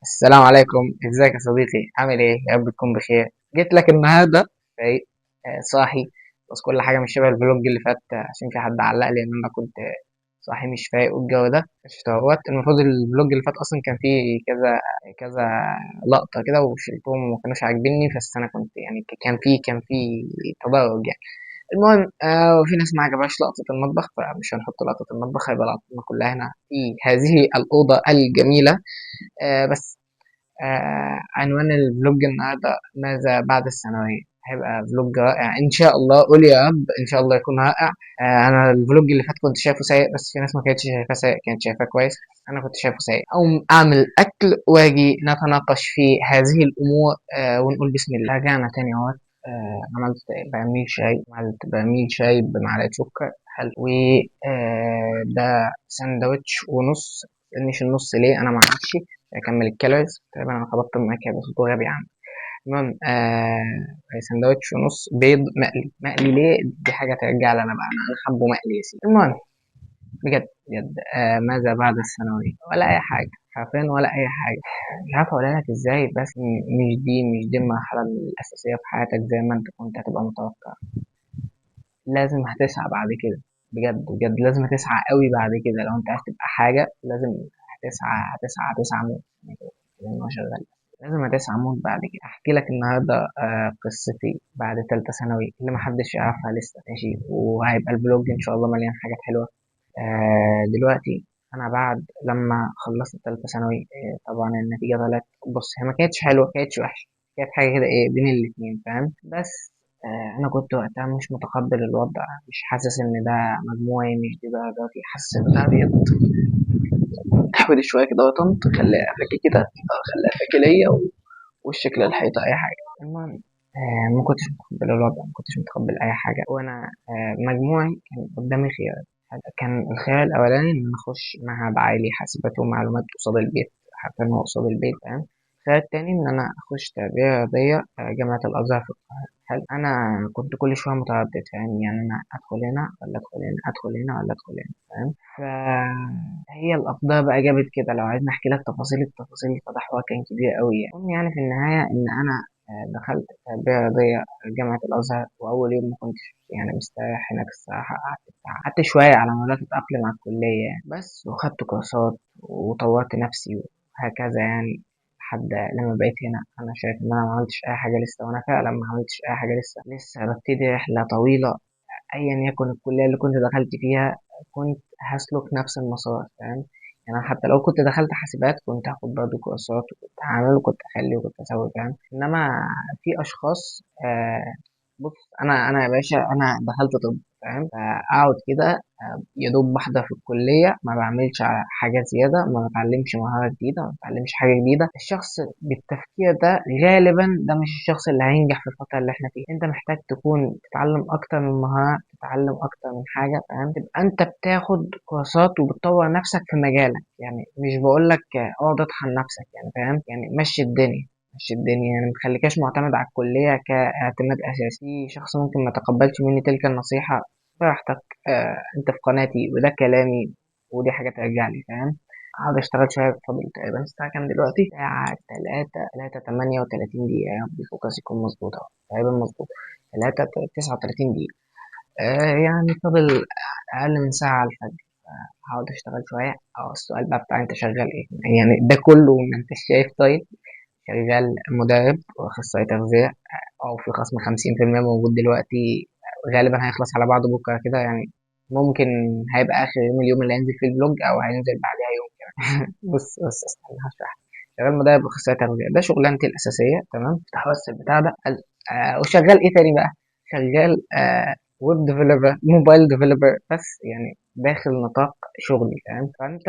السلام عليكم، ازيك يا صديقي؟ عامل ايه؟ يا رب تكون بخير. جيت لك النهارده فايق، صاحي. بس كل حاجه مش شبه الفلوج اللي فات، عشان في حد علق لي ان انا كنت صاحي مش فايق والجو ده. اشتغلت. المفروض الفلوج اللي فات اصلا كان فيه كذا كذا لقطه كده وشلتهم وما كانوش عاجبني، بس انا كنت يعني كان في تدرج يعني. المهم وفي ناس ما عجبهاش لقطه المطبخ، فمش هنحط لقطه المطبخ، هيبقى لقطتنا كلها هنا في هذه الاوضه الجميله. بس عنوان الفلوج النهارده ماذا بعد الثانوية. هيبقى فلوج رائع إن شاء الله، قول يا رب إن شاء الله يكون رائع. أنا الفلوج اللي فات كنت شايفه سيء، بس في ناس ما كانتش شايفاه سيء، كانت شايفاه كويس. أنا كنت شايفه سيء. أقوم أعمل أكل وأجي نتناقش في هذه الأمور ونقول بسم الله. رجعنا تاني أهوت. عملت برميل شاي بمعلقة سكر حلو، وده ساندوتش ونص. مش النص ليه أنا معرفش. اكمل الكالوريز تقريبا. انا خبطت الماء كده بصوت غبي عنه. المهم سندوتش ونص بيض مقلي ليه؟ دي حاجه ترجع لي انا بقى، انا حبه مقلي يا سيدي. المهم بجد بجد ماذا بعد الثانويه؟ ولا اي حاجه حرفيا، ولا اي حاجه. مش عارف اقولها لك ازاي، بس مش دي المرحله الاساسيه في حياتك زي ما انت كنت هتبقى متوقع. لازم هتسعى بعد كده. بجد بجد لازم هتسعى قوي بعد كده. لو انت عايز تبقى حاجه لازم هتسعى موت يعني كده. لأن هو شغال. لازم هتسعى موت بعد كده. احكي لك النهارده قصتي بعد تالتة ثانوي اللي محدش يعرفها لسه، ماشي؟ وهيبقى الفلوج ان شاء الله مليان حاجات حلوه. دلوقتي انا بعد لما خلصت تالتة ثانوي، طبعا النتيجه طلعت. بص، هي ما كانتش حلوه، ما كانتش وحشه، كانت حاجه كده ايه بين الاتنين، فاهم؟ بس انا كنت وقتها مش متقبل الوضع، مش حاسس ان ده مجموعي، مش دي درجاتي، حاسس ان ده ابيض. احود شويه كده وطنط، خليها فاكي كده، خليها فاكي ليا وشك للحيطه اي حاجه. المهم ما كنتش متقبل الوضع، ما كنتش متقبل اي حاجه. وانا مجموعي كان قدامي خيار. كان الخيار الاولاني ان انا اخش معهد عالي حاسبات ومعلومات قصاد البيت، حرفيا هو قصاد البيت، فاهم؟ الخيار التاني ان انا اخش تربيه رياضيه جامعه الازهر في القاهره. هل انا كنت كل شويه متردد، فاهم؟ يعني انا ادخل هنا ولا ادخل هنا، ادخل هنا ولا ادخل هنا، فاهم؟ فهي الأقدار بقى جابت كده. لو عايزني أحكي لك التفاصيل فده حوار كان كبير قوي يعني. المهم يعني في النهاية إن أنا دخلت تربية رياضية جامعة الأزهر. وأول يوم ما كنتش يعني مستريح هناك الصراحة. قعدت شوية على ما بدأت أتأقلم على الكلية يعني. بس وخدت كورسات وطورت نفسي وهكذا يعني. لحد لما بقيت هنا أنا شايف إن أنا ما عملتش أي حاجة لسه، وأنا فعلا ما عملتش أي حاجة لسه ببتدي رحلة طويلة. أيا يكن الكلية اللي كنت دخلت فيها كنت هسلك نفس المسار، فاهم؟ يعني أنا حتى لو كنت دخلت حاسبات كنت هاخد برضه كورسات، وكنت هعمل وكنت هخلي وكنت أسوي، فاهم؟ إنما في أشخاص بص، أنا يا باشا أنا دخلت طب، فاهم؟ فأقعد كده يا دوب بحضر في الكلية، ما بعملش حاجة زيادة، ما بتعلمش مهارة جديدة، ما بتعلمش حاجة جديدة. الشخص بالتفكير ده غالبا ده مش الشخص اللي هينجح في الفترة اللي احنا فيها. انت محتاج تكون تتعلم اكتر من مهارة، تتعلم اكتر من حاجة، فاهم؟ تبقى انت بتاخد كورسات وبتطور نفسك في مجالك. يعني مش بقولك اقعد اطحن نفسك يعني، فاهم؟ يعني مشي الدنيا يعني. متخليكاش معتمد على الكلية كاعتماد أساسي. في شخص ممكن ما تقبلش مني تلك النصيحة، براحتك. انت في قناتي وده كلامي، ودي حاجة ترجع لي، فاهم؟ هقعد اشتغل شوية. فاضل تقريبا الساعة كام دلوقتي؟ الساعة تلاتة 38 دقيقة، يا رب الفوكس يكون مظبوط اهو، تقريبا مظبوط. 39 دقيقة. يعني فاضل أقل من ساعة على الفجر. هقعد اشتغل شوية. السؤال بقى بتاع انت شغال ايه؟ يعني ده كله ما انت شايف. طيب، شغال مدرب واخصائي تغذية، او في خصم 50% موجود دلوقتي. غالبا هيخلص على بعضه بكرة كده يعني. ممكن هيبقى آخر يوم، اليوم اللي هينزل فيه الفلوج، أو هينزل بعدها يوم كمان. بص استنى هشرح. شغال مدرب أخصائي تغذية، ده شغلانتي الأساسية، تمام؟ افتح بس البتاع ده. وشغال إيه تاني بقى؟ شغال ويب ديفلوبر، موبايل ديفلوبر، بس يعني داخل نطاق شغلي، فاهم؟ فأنت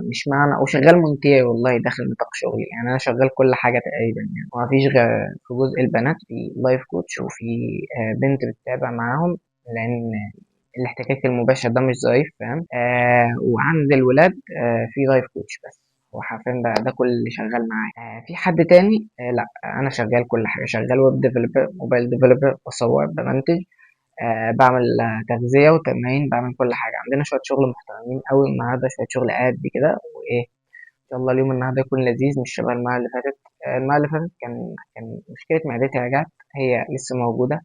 مش معنى وشغال مونتير، والله داخل نطاق شغلي يعني. أنا شغال كل حاجة تقريبا يعني. ومفيش غير في جزء البنات في لايف كوتش، وفي بنت بتتابع معاهم، لأن الاحتكاك المباشر ده مش ظريف، فاهم؟ وعند الولاد في لايف كوتش بس. هو حرفيا ده كل اللي شغال معايا. في حد تاني؟ لا، انا شغال كل حاجه. شغال ويب ديفلوبر، موبايل ديفلوبر، بصور، بمنتج، بعمل تغذيه وتمرين، بعمل كل حاجه. عندنا شويه شغل محترمين قوي النهارده، شويه شغل قد كده وايه، شاء الله اليوم النهارده يكون لذيذ مش شبه المرة اللي فاتت. المرة اللي فاتت كان مشكلة معدتي رجعت، هي لسه موجودة.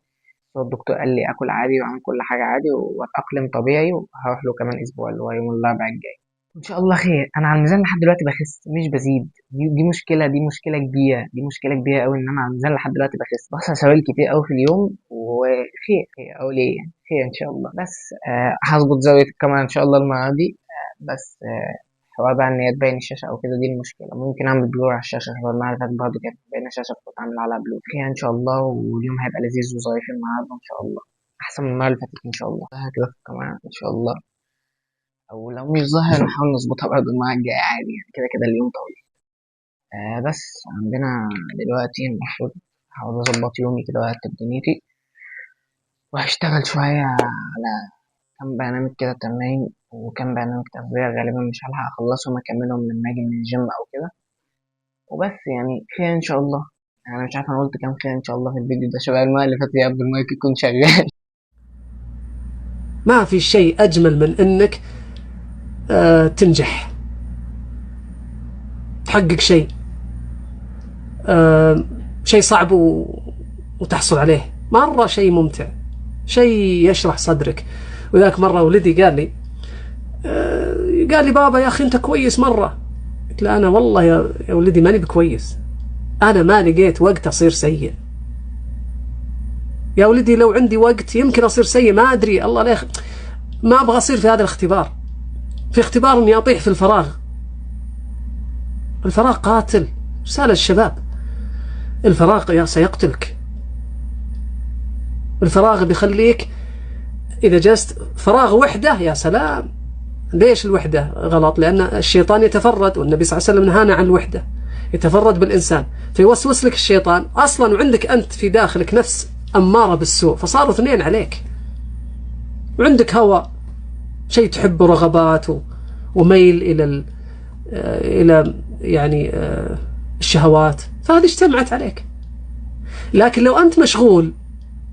هو الدكتور قال لي آكل عادي وأعمل كل حاجة عادي وأتأقلم طبيعي، وهروح له كمان أسبوع اللي هو يوم الأربعاء الجاي. إن شاء الله خير. أنا على الميزان لحد دلوقتي بخس مش بزيد. دي مشكلة كبيرة، دي مشكلة كبيرة أوي إن أنا على الميزان لحد دلوقتي بخس، بخسر سوائل كتير أوي في اليوم. وخير خير أقول إيه يعني، خير إن شاء الله. بس هظبط زاوية الكاميرا إن شاء الله المرة دي. بس حوار بقى إن هي تبين الشاشة أو كده، دي المشكلة. ممكن أعمل بلور على الشاشة شبه المرة اللي فاتت برضه كانت باينة الشاشة، كنت عامل عليها بلور. خير إن شاء الله، واليوم هيبقى لذيذ وظريف النهاردة إن شاء الله، أحسن من المرة اللي فاتت إن شاء الله. كده في القناة إن شاء الله، أو لو مش ظاهر نحاول نظبطها برضه المرة الجاية عادي يعني، كده كده اليوم طويل. بس عندنا دلوقتي المفروض هحاول أظبط يومي كده وأرتب دنيتي، وهشتغل شوية على كام برنامج كده تمرين وكام برنامج تغذية. غالبا مش هلحق أخلصهم أكملهم لما أجي من الجيم أو كده. وبس يعني خير إن شاء الله. أنا مش عارف أنا قلت كام خير إن شاء الله في الفيديو ده، شبه المرة اللي فاتت قبل المايك يكون شغال. ما في شيء أجمل من أنك تنجح، تحقق شيء شيء صعب وتحصل عليه. مرة شيء ممتع، شيء يشرح صدرك. وذاك مرة ولدي قال لي بابا يا أخي أنت كويس مرة. قلت له أنا والله يا ولدي ماني بكويس، أنا ما لقيت وقت أصير سيء. يا ولدي لو عندي وقت يمكن أصير سيء، ما أدري الله لا ما أبغى أصير في هذا الاختبار، في اختبار إني أطيح في الفراغ. الفراغ قاتل. رسالة الشباب، الفراغ سيقتلك. الفراغ بيخليك إذا جلست فراغ وحدة يا سلام. ليش الوحدة غلط؟ لأن الشيطان يتفرد، والنبي صلى الله عليه وسلم نهانا عن الوحدة. يتفرد بالإنسان فيوسوس لك الشيطان أصلا، وعندك أنت في داخلك نفس أمارة بالسوء، فصاروا اثنين عليك. وعندك هوى، شيء تحبه، رغبات وميل إلى يعني الشهوات، فهذه اجتمعت عليك. لكن لو أنت مشغول،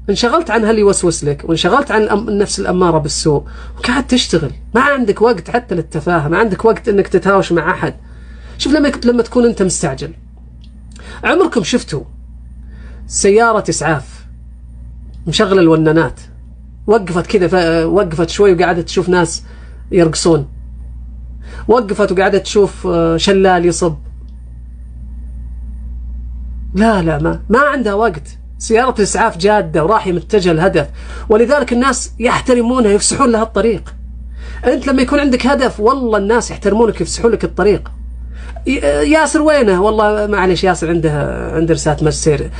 انشغلت عن هاللي يوسوس لك، وانشغلت عن النفس الأمارة بالسوء، وقاعد تشتغل، ما عندك وقت حتى للتفاهة، ما عندك وقت انك تتهاوش مع أحد. شوف لما تكون انت مستعجل. عمركم شفتوا سيارة إسعاف مشغلة الونانات، وقفت كذا، وقفت شوي وقاعدة تشوف ناس يرقصون، وقفت وقاعدة تشوف شلال يصب؟ لا ما عندها وقت. سيارة الإسعاف جادة وراحي متجهة الهدف، ولذلك الناس يحترمونها، يفسحون لها الطريق. أنت لما يكون عندك هدف والله الناس يحترمونك، يفسحون لك الطريق. ياسر وينه؟ والله معلش ياسر عنده رسالة ماجستير،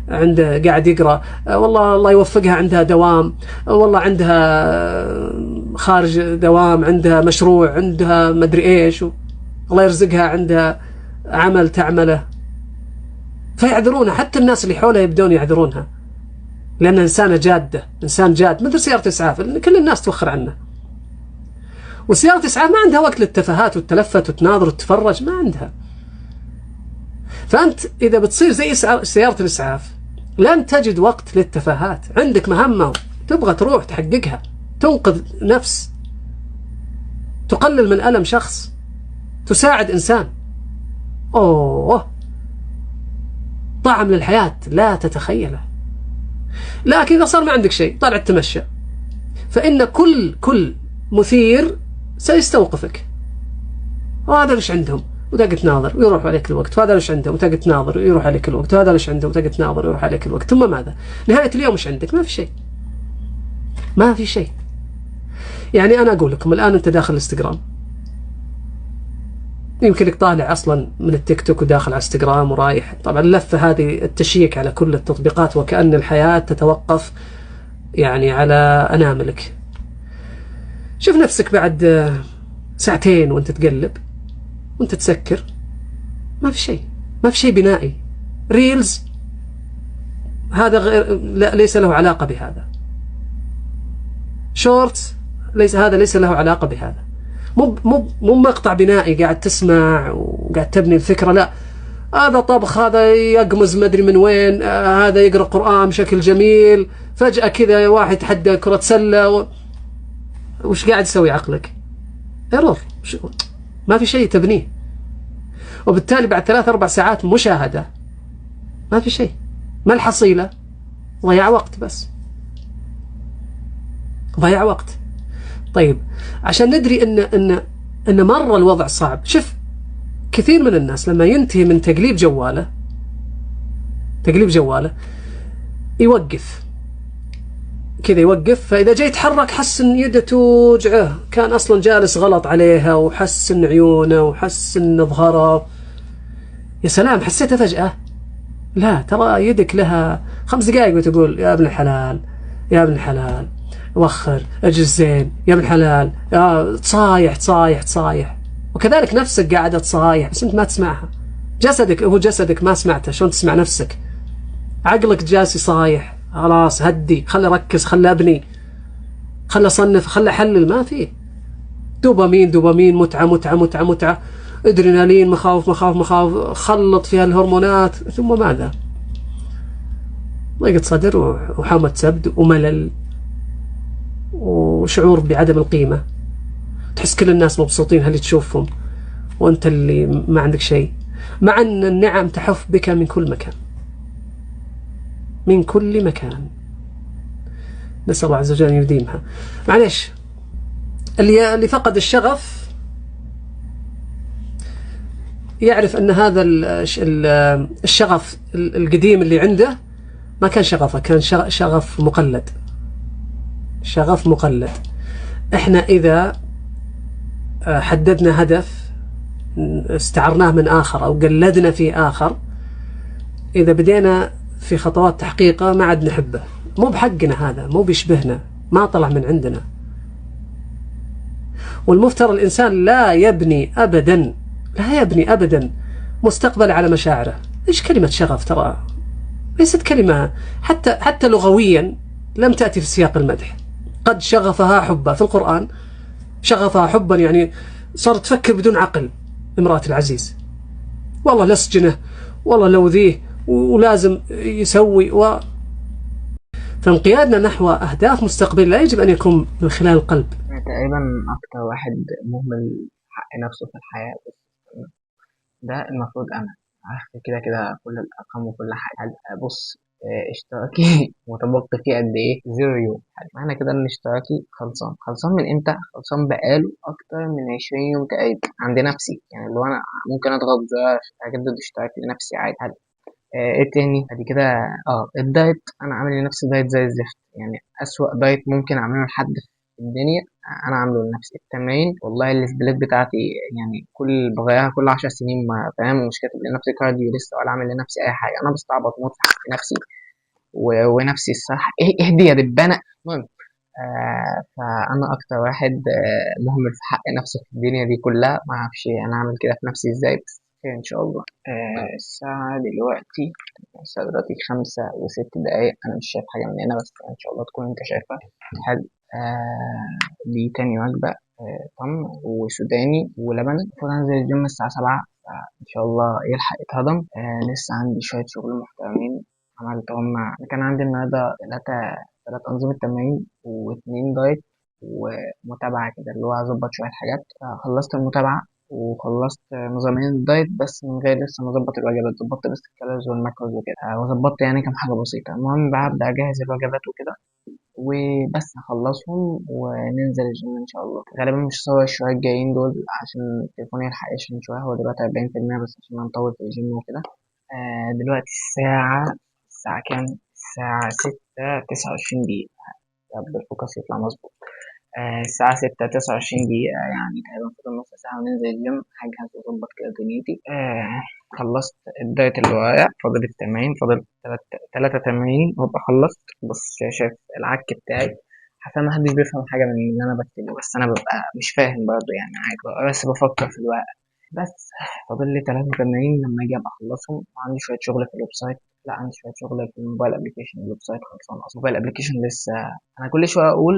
عنده قاعد يقرأ، والله الله يوفقها عندها دوام، والله عندها خارج دوام، عندها مشروع، عندها مدري إيش، الله يرزقها عندها عمل تعمله. فيعذرونها، حتى الناس اللي حولها يبدون يعذرونها، لأنها إنسانة جادة، إنسان جاد. مثل سيارة إسعاف كل الناس توخر عنه. وسيارة إسعاف ما عندها وقت للتفاهات والتلفت وتناظر وتتفرج، ما عندها. فأنت إذا بتصير زي سيارة الإسعاف لن تجد وقت للتفاهات. عندك مهمة تبغى تروح تحققها، تنقذ نفس، تقلل من ألم شخص، تساعد إنسان. طعم للحياة لا تتخيله. لكن إذا صار ما عندك شيء، طلع تمشى، فإن كل مثير سيستوقفك. وهذا ليش عندهم وتقعد تناظر ويروح عليك الوقت، وهذا ليش عندهم وتقعد تناظر ويروح عليك الوقت، وهذا ليش عندهم وتقعد تناظر ويروح عليك الوقت. ثم ماذا؟ نهاية اليوم مش عندك، ما في شيء، ما في شيء. يعني أنا أقول لكم الآن أنت داخل الانستغرام، يمكنك طالع أصلا من التيك توك وداخل على انستغرام ورايح. طبعا اللفة هذه التشيك على كل التطبيقات، وكأن الحياة تتوقف يعني على أناملك. شوف نفسك بعد ساعتين وانت تقلب وانت تسكر، ما في شيء، ما في شيء بنائي. ريلز هذا ليس له علاقة بهذا. شورتس هذا ليس له علاقة بهذا. مو مقطع بنائي قاعد تسمع وقاعد تبني الفكرة، لا، هذا طبخ، هذا يقمز مدري من وين، هذا يقرأ قرآن بشكل جميل، فجأة كذا واحد يتحدى كرة سلة وش قاعد يسوي عقلك؟ ايرور، ما في شيء تبنيه. وبالتالي بعد 3-4 ساعات مشاهدة ما في شيء. ما الحصيلة؟ ضياع وقت بس، ضياع وقت. طيب عشان ندري إن مرة الوضع صعب، شوف كثير من الناس لما ينتهي من تقليب جواله يوقف كذا، يوقف. فإذا جاي يتحرك حس إن يده توجعه، كان أصلا جالس غلط عليها، وحس إن عيونه، وحس إن ظهره. يا سلام، حسيتها فجأة. لا، ترى يدك لها 5 دقائق وتقول يا ابن الحلال، يا ابن الحلال، وخر، اجلس زين، يا ابن الحلال، تصايح. وكذلك نفسك قاعدة تصايح بس أنت ما تسمعها. جسدك ما سمعته. شلون تسمع نفسك؟ عقلك جالس يصايح. خلاص هدي، خلي ركز، خلي أبني، خلي أصنف، خلي أحلل. ما فيه. دوبامين، متعة، ادرينالين، مخاوف، خلط فيها الهرمونات، ثم ماذا؟ ضيقة صدر وحامة سبد وملل وشعور بعدم القيمة. تحس كل الناس مبسوطين اللي تشوفهم، وأنت اللي ما عندك شيء، مع أن النعم تحف بك من كل مكان. نسأل الله عز وجل أن يديمها. معليش، اللي فقد الشغف يعرف أن هذا الشغف القديم اللي عنده ما كان شغفه، كان شغف مقلد. احنا إذا حددنا هدف استعرناه من آخر أو قلدنا في آخر، إذا بدينا في خطوات تحقيقه ما عاد نحبه. مو بحقنا، هذا مو بيشبهنا، ما طلع من عندنا. والمفترض الإنسان لا يبني أبدا مستقبل على مشاعره. إيش كلمة شغف؟ ترى ليست كلمة حتى لغويا لم تأتي في سياق المدح. قد شغفها حبا في القرآن، شغفها حبا يعني صارت تفكر بدون عقل. امرأة العزيز، والله لسجنه، والله لوذيه، ولازم يسوي فانقيادنا نحو أهداف مستقبل لا يجب أن يكون من خلال القلب. تقريبا أكتر واحد مهمل حق نفسه في الحياة، ده المفروض أنا عارف كده كل الأرقام وكل حاجة. بص، اشتراكي متبقي فيه قد إيه؟ 0 يوم. معنى كده إن اشتراكي خلصان من إمتى؟ خلصان بقاله أكتر من 20 يوم تقريبا عند نفسي. يعني اللي هو أنا ممكن أضغط زر أجدد اشتراكي لنفسي عادي. ايه تاني بعد كده؟ الدايت. انا عامل لنفسي دايت زي الزفت، يعني اسوأ دايت ممكن اعمله لحد في الدنيا انا عامله لنفسي. التمرين، والله السبليت بتاعتي يعني بغيرها كل 10 سنين، ما فاهم، مش كاتب لنفسي كارديو لسه ولا عامل لنفسي اي حاجه. انا بستعبط موت في حق نفسي ونفسي الصراحه. اهدي يا دبانه. المهم، فانا اكتر واحد مهمل في حق نفسه في الدنيا دي كلها. ما اعرفش انا اعمل كده في نفسي ازاي، بس خير ان شاء الله. الساعة دلوقتي 5:06. أنا مش شايف حاجة من هنا، بس إن شاء الله تكون أنت شايفها. حلو. دي تاني وجبة. تمر وسوداني ولبن. المفروض أنزل الجيم الساعة 7، فإن شاء الله يلحق يتهضم. لسه عندي شوية شغل محترمين عملتهم. كان عندي النهاردة 3 أنظمة تمرين و2 دايت ومتابعة كده، اللي هو أظبط شوية حاجات. خلصت المتابعة وخلصت نظامين الدايت، بس من غير لسه مظبط الوجبات. ظبطت بس الكالوريز والماكروز وكده، وظبطت يعني كام حاجة بسيطة. المهم بقى هبدأ أجهز الوجبات وكده وبس، أخلصهم وننزل الجيم إن شاء الله. غالبا مش هصور الشوية الجايين دول عشان تليفوني يلحق يشحن شوية. هو دلوقتي 40%، بس عشان هنطول في الجيم وكده. دلوقتي الساعة كام؟ الساعة 6:29. يا رب الفوكس يطلع مظبوط. الساعة 6:29، يعني تقريبا فاضل نص ساعة وننزل الجيم. هجهز وأظبط كده دنيتي. خلصت الدايت اللي ورايا، فاضل التمارين، فاضل 3 تمارين وأبقى خلصت. بص، شايف العك بتاعي؟ حتى ما حدش بيفهم حاجة من اللي أنا بكتبه، بس أنا ببقى مش فاهم برضه يعني، عادي ببقى بس بفكر في الورق بس. فاضل لي 3 تمارين لما أجي أبقى أخلصهم. وعندي شوية شغل في الويب سايت. لا، عندي شوية شغل في الموبايل أبلكيشن. الويب سايت خلصان أصلا، الموبايل أبلكيشن لسه. أنا كل شوية أقول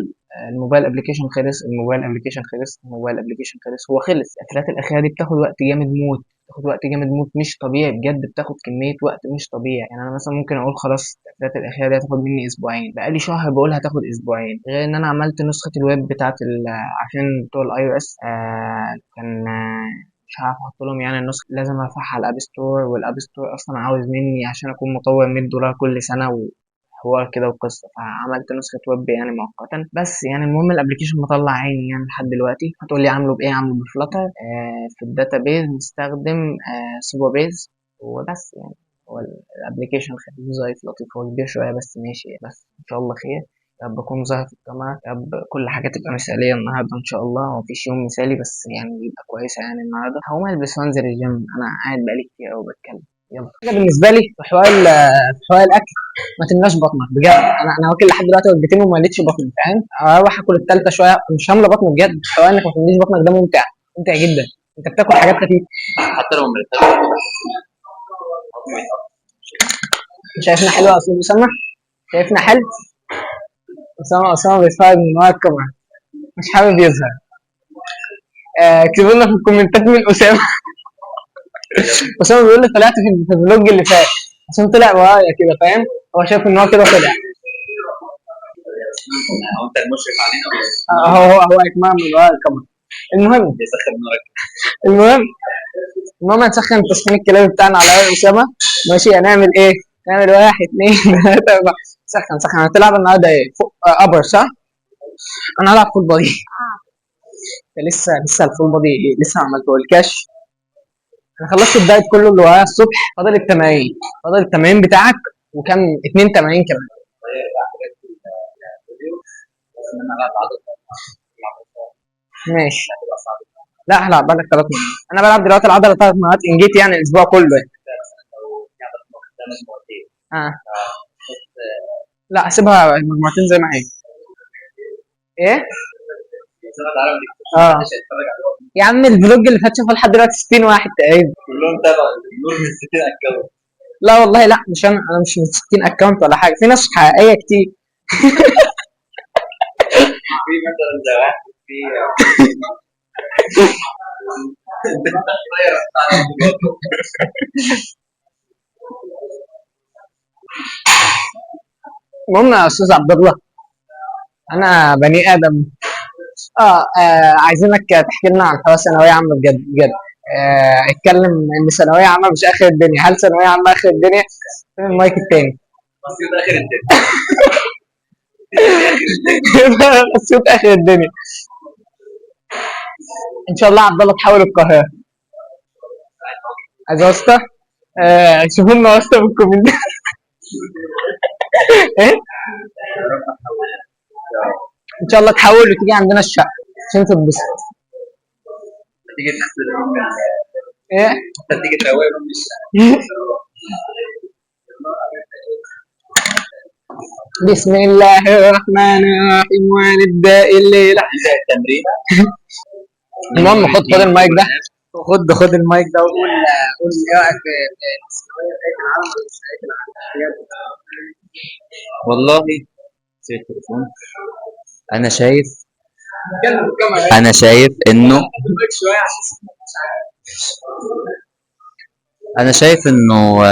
الموبايل ابلكيشن خلص، الموبايل ابلكيشن خلص، الموبايل ابلكيشن خلص. هو خلص. التلات الاخيره دي بتاخد وقت جامد موت. بتاخد وقت جامد موت مش طبيعي بجد، بتاخد كمية وقت مش طبيعي. يعني أنا مثلا ممكن أقول خلاص التقفيلات الأخيرة دي هتاخد مني أسبوعين، بقالي شهر بقول هتاخد أسبوعين، غير إن أنا عملت نسخة الويب بتاعة عشان بتوع الأي أو إس. كان مش هعرف أحط لهم يعني النسخة، لازم أرفعها على الأب ستور، والأب ستور أصلا عاوز مني عشان أكون مطور $100 كل سنة حوار كده وقصة، فعملت نسخة ويب يعني مؤقتا. بس يعني المهم الابلكيشن مطلع عيني يعني لحد دلوقتي. هتقول لي عامله بايه؟ عامله بفلاتر، في الداتابيز مستخدم سوبر بيز وبس. يعني هو الابلكيشن خفيف ظريف لطيف، هو كبير شوية بس ماشي، بس ان شاء الله خير. يا رب اكون ظاهر في الكاميرا، يا رب كل حاجة تبقى مثالية النهاردة ان شاء الله. هو مفيش يوم مثالي بس يعني يبقى كويسة. يعني النهاردة هقوم البس وانزل الجيم، انا قاعد بقالي كتير اوي بتكلم. يلا حاجة بالنسبة لي في حوار في حوار الاكل، ما تملاش بطنك بجد. انا واكل لحد دلوقتي وجبتين وما مليتش بطني، فاهم؟ اروح اكل التالتة شويه مش هامله بطني بجد. حوار انك ما تمليش بطنك ده ممتع، ممتع جدا. انت بتاكل حاجات خفيفه حتى لو مرتاح. شايفنا حلو يا استاذ اسامه؟ شايفنا حلو؟ اسامه بيتفرج من ورا الكاميرا، مش حابب يظهر. اكتبوا لنا في الكومنتات مين اسامه. اسامه بيقول لي طلعت في الفلوج اللي فات عشان طلع ورايا كده، فاهم؟ هو شايف ان هو كده طلع. هو انت المشرف علينا ولا هو اكمام من ورا الكاميرا. المهم المهم المهم هنسخن تسخين الكلاب بتاعنا على اسامه. ماشي هنعمل ايه؟ نعمل واحد اتنين تلاته اربعه. سخن هتلعب النهارده ايه؟ ابر صح؟ انا هلعب فول بودي. لسه الفول بودي لسه ما عملتهولكاش. انا خلصت الدايت كله اللي ورايا الصبح، فاضل التمارين بتاعك وكم 2 تمارين كمان. ماشي. لا هلعب بالك 3 مرات. انا بلعب دلوقتي العضله 3 مرات ان جيت يعني الاسبوع كله يعني. اه لا اسيبها المجموعتين زي ما هي. ايه؟ اه يا عم الفلوج اللي فات شافه لحد دلوقتي 60 واحد تقريبا، كلهم تابعوا نور من 60 اكونت. لا والله لا، مش انا مش من 60 اكونت ولا حاجه، في ناس حقيقيه كتير. في مثلا زي واحد في المهم يا استاذ عبد الله، انا بني ادم. عايزينك تحكي لنا عن حوار ثانويه عامه بجد بجد. اتكلم ان ثانويه عامه مش اخر الدنيا، هل ثانويه عامه اخر الدنيا؟ فين المايك التاني؟ بسيط اخر الدنيا. بسيط اخر الدنيا. ان شاء الله عبد الله تحول القاهره. عايز واسطه؟ شوفوا لنا واسطه في الكومنتات. ايه؟ ان شاء الله تحول وتيجي عندنا الشقه عشان تتبسط. تيجي ايه؟ تيجي تهوي من الشقه. بسم الله الرحمن الرحيم ونبدا الليله. التمرين. المهم خد المايك ده، خد المايك ده وقول ايه رايك في الثانويه بتاعت العالم ولا مش بتاعت العالم؟ والله انا شايف انا شايف انه انا شايف انه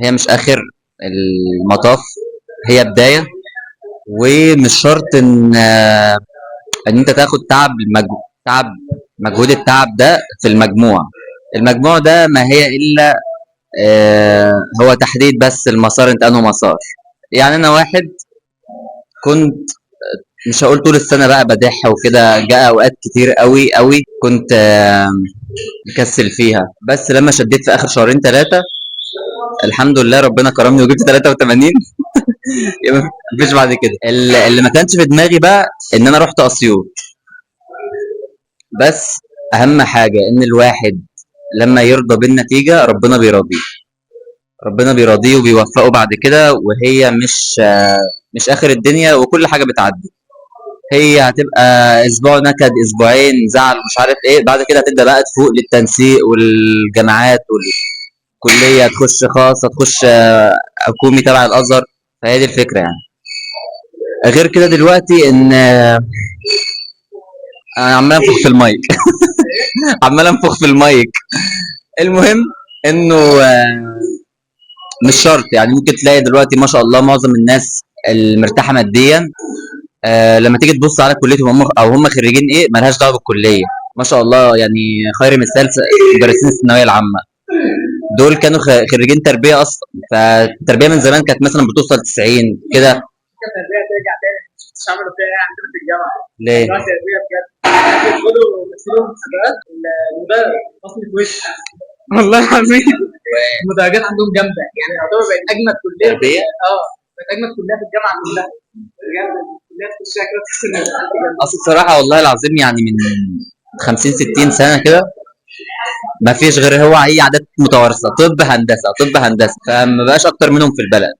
هي مش اخر المطاف، هي بداية. ومش شرط ان انت تاخد تعب مجهود التعب ده في المجموع ده ما هي الا هو تحديد بس المسار، انت انه مسار. يعني انا واحد كنت مش هقول طول السنة بقى بدح وكده، جاء اوقات كتير قوي قوي كنت مكسل فيها، بس لما شديت في اخر شهرين 3 الحمد لله ربنا كرمني وجبت 83. مفيش بعد كده. اللي ما كانش في دماغي بقى ان انا رحت اسيوط. بس اهم حاجة ان الواحد لما يرضى بالنتيجة ربنا بيراضيه وبيوفقه بعد كده، وهي مش اخر الدنيا وكل حاجة بتعدي. هي هتبقى اسبوع نكد، اسبوعين زعل، مش عارف ايه، بعد كده هتبدا بقى تفوق للتنسيق والجامعات والكليه، تخش خاصه، تخش حكومي تبع الازهر. فهي دي الفكره يعني. غير كده دلوقتي ان انا عمال انفخ في المايك. عمال انفخ في المايك. المهم انه مش شرط، يعني ممكن تلاقي دلوقتي ما شاء الله معظم الناس المرتاحه ماديا لما تيجي تبص على كليتهم هم او هم خريجين ايه ملهاش دعوه بالكليه. ما شاء الله يعني خير مثال مدرسين الثانويه العامه، دول كانوا خريجين تربيه اصلا، فالتربيه من زمان كانت مثلا بتوصل 90 كده. التربيه ترجع تاني مش عملوا فيها ايه عندنا في الجامعه؟ ليه؟ التربيه بجد بيدخلوا مسابقات المدرب فصل في وش والله العظيم المدرجات عندهم جامده، يعني يعتبر بقت اجمد كليه تربيه؟ بقت اجمد كليه في الجامعه كلها بجد. الكليه تخشها كده تحس ان اصل بصراحه والله العظيم يعني من 50 60 سنه كده ما فيش غير هو اي عادات متوارثه، طب هندسه طب هندسه، فما بقاش اكتر منهم في البلد.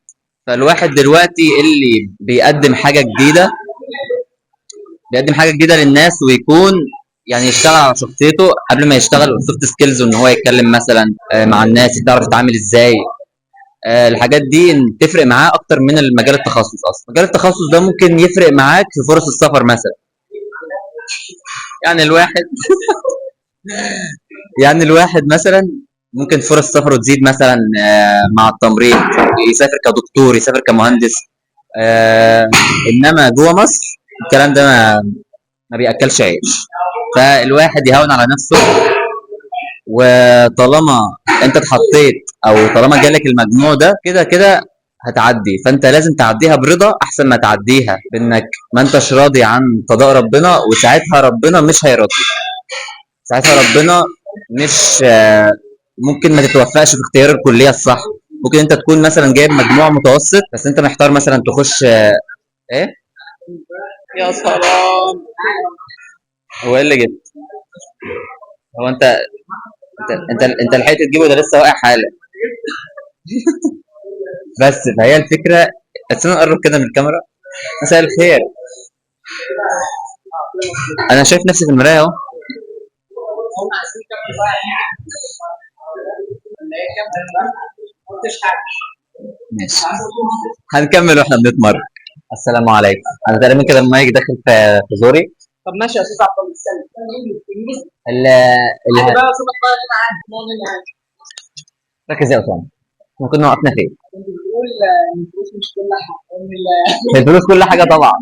فالواحد دلوقتي اللي بيقدم حاجه جديده للناس، ويكون يعني يشتغل على شخصيته قبل ما يشتغل سوفت سكيلز، وان هو يتكلم مثلا مع الناس، يعرف يتعامل ازاي. الحاجات دي تفرق معاه اكتر من المجال التخصص. اصلا مجال التخصص ده ممكن يفرق معاك في فرص السفر مثلا. يعني الواحد يعني الواحد مثلا ممكن فرص سفره تزيد مثلا مع التمريض، يسافر كدكتور، يسافر كمهندس. انما جوه مصر الكلام ده ما بياكلش عيش، فالواحد يهون على نفسه. وطالما انت اتحطيت او طالما جالك المجموع ده كده كده هتعدي، فانت لازم تعديها برضا احسن ما تعديها بانك ما انتش راضي عن قضاء ربنا، وساعتها ربنا مش هيرضي. ساعتها ربنا مش ممكن ما تتوفقش في اختيار الكليه الصح. ممكن انت تكون مثلا جايب مجموع متوسط بس انت محتار مثلا تخش ايه. يا سلام. هو ايه اللي جبت؟ هو انت لحقت تجيبه ده لسه واقع حالا. بس فهي الفكره. بس انا اقرب كده من الكاميرا. مساء الخير. انا شايف نفسي في المرايه اهو. ماشي، هنكمل واحنا بنتمرن. السلام عليكم. انا تقريبا كده المايك داخل في زوري. طب ماشي يا استاذ عبد الله استنى ال عادي بقى صوتك طالع هنا عادي. ركز يا اسامه، ممكن وقفنا فين؟ كنت بتقول ان الفلوس مش كل حاجه، ان الفلوس كل حاجه طبعا.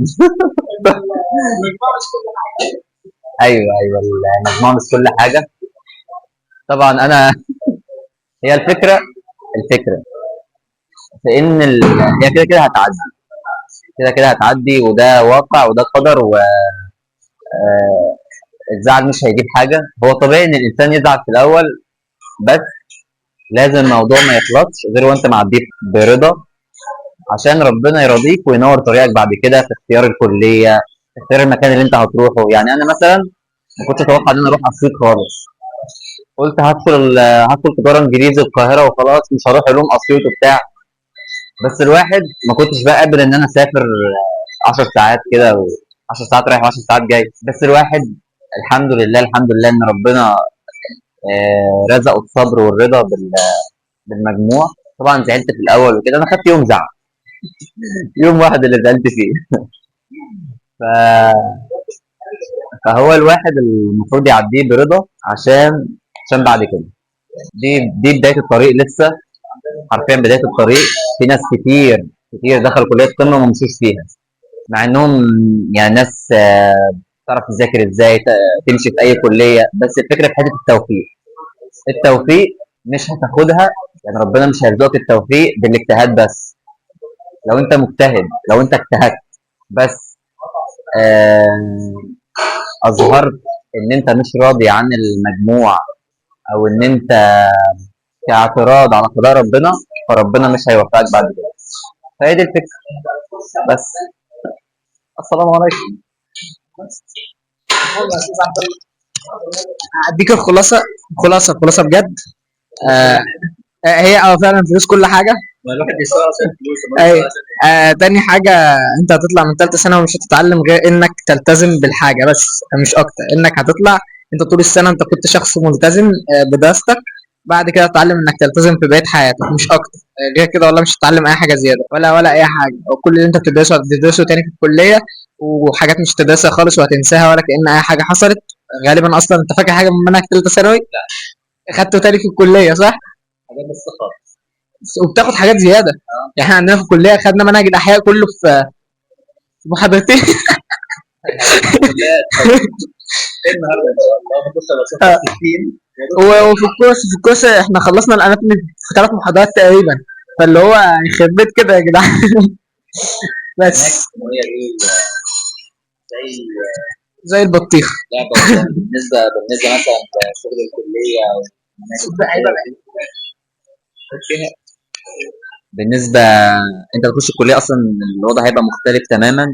المجموع مش كل حاجه. ايوه المجموع مش كل حاجه طبعا. انا هي الفكره في ان هي كده كده هتعدي، كده كده هتعدي، وده واقع وده قدر. والزعل مش هيجيب حاجه. هو طبيعي ان الانسان يزعل في الاول، بس لازم الموضوع ما يخلصش غير وانت معديه برضا، عشان ربنا يرضيك وينور طريقك بعد كده في اختيار الكليه، في اختيار المكان اللي انت هتروحه. يعني انا مثلا ما كنتش اتوقع ان انا اروح اسيوط خالص. قلت هدخل تجاره انجليزي القاهره وخلاص، مش هروح علوم اسيوط وبتاع. بس الواحد ما كنتش بقى قابل ان انا اسافر 10 ساعات كده، 10 ساعات رايح و10 ساعات جاي. بس الواحد الحمد لله ان ربنا رزقه الصبر والرضا بالمجموع. طبعا زعلت في الاول وكده، انا خدت يوم زعل، يوم واحد اللي زعلت فيه. ف... فهو الواحد المفروض يعديه برضا، عشان بعد كده دي بدايه الطريق لسه، حرفيا بدايه الطريق. في ناس كتير دخلوا كليه قمه وما مشوش فيها، مع انهم يعني ناس تعرف تذاكر ازاي، تمشي في اي كليه. بس الفكره في حته التوفيق مش هتاخدها، يعني ربنا مش هيرزقك التوفيق بالاجتهاد بس. لو انت مجتهد، لو انت اجتهدت بس اظهرت ان انت مش راضي عن المجموع، او ان انت كاعتراض على قضاء ربنا، فربنا مش هيوفقك بعد كده. فهي دي الفكره بس. السلام عليكم. اديك الخلاصه بجد. هي فعلا فلوس كل حاجه. الواحد يشتغل عشان فلوس. تاني حاجه، انت هتطلع من ثالثه ثانوي ومش هتتعلم غير انك تلتزم بالحاجه بس، مش اكتر. انك هتطلع انت طول السنه انت كنت شخص ملتزم بدراستك، بعد كده تتعلم انك تلتزم في بقيه حياتك مش اكتر. غير كده والله مش هتتعلم اي حاجه زياده ولا اي حاجه. وكل اللي انت بتدرسه هتدرسه تاني في الكليه، وحاجات مش هتدرسها خالص وهتنساها ولا كأن اي حاجه حصلت. غالبا اصلا انت فاكر حاجه من منهج ثالثه ثانوي؟ خدته تاني في الكليه صح؟ حاجات بس خالص. وبتاخد حاجات زياده. يعني احنا عندنا في الكليه خدنا منهج الاحياء كله في محاضرتين. ايه النهارده ان شاء الله بخش على صفحه 60 وفي الكورس احنا خلصنا الاناتومي في 3 محاضرات تقريبا. فاللي هو يخرب بيت كده يا جدعان. هناك بس الثانويه دي زي زي البطيخ. لعبه بالنسبه مثلا لشغل الكليه او المناهج الكليه فيها. بالنسبه انت تخش الكليه اصلا الوضع هيبقى مختلف تماما.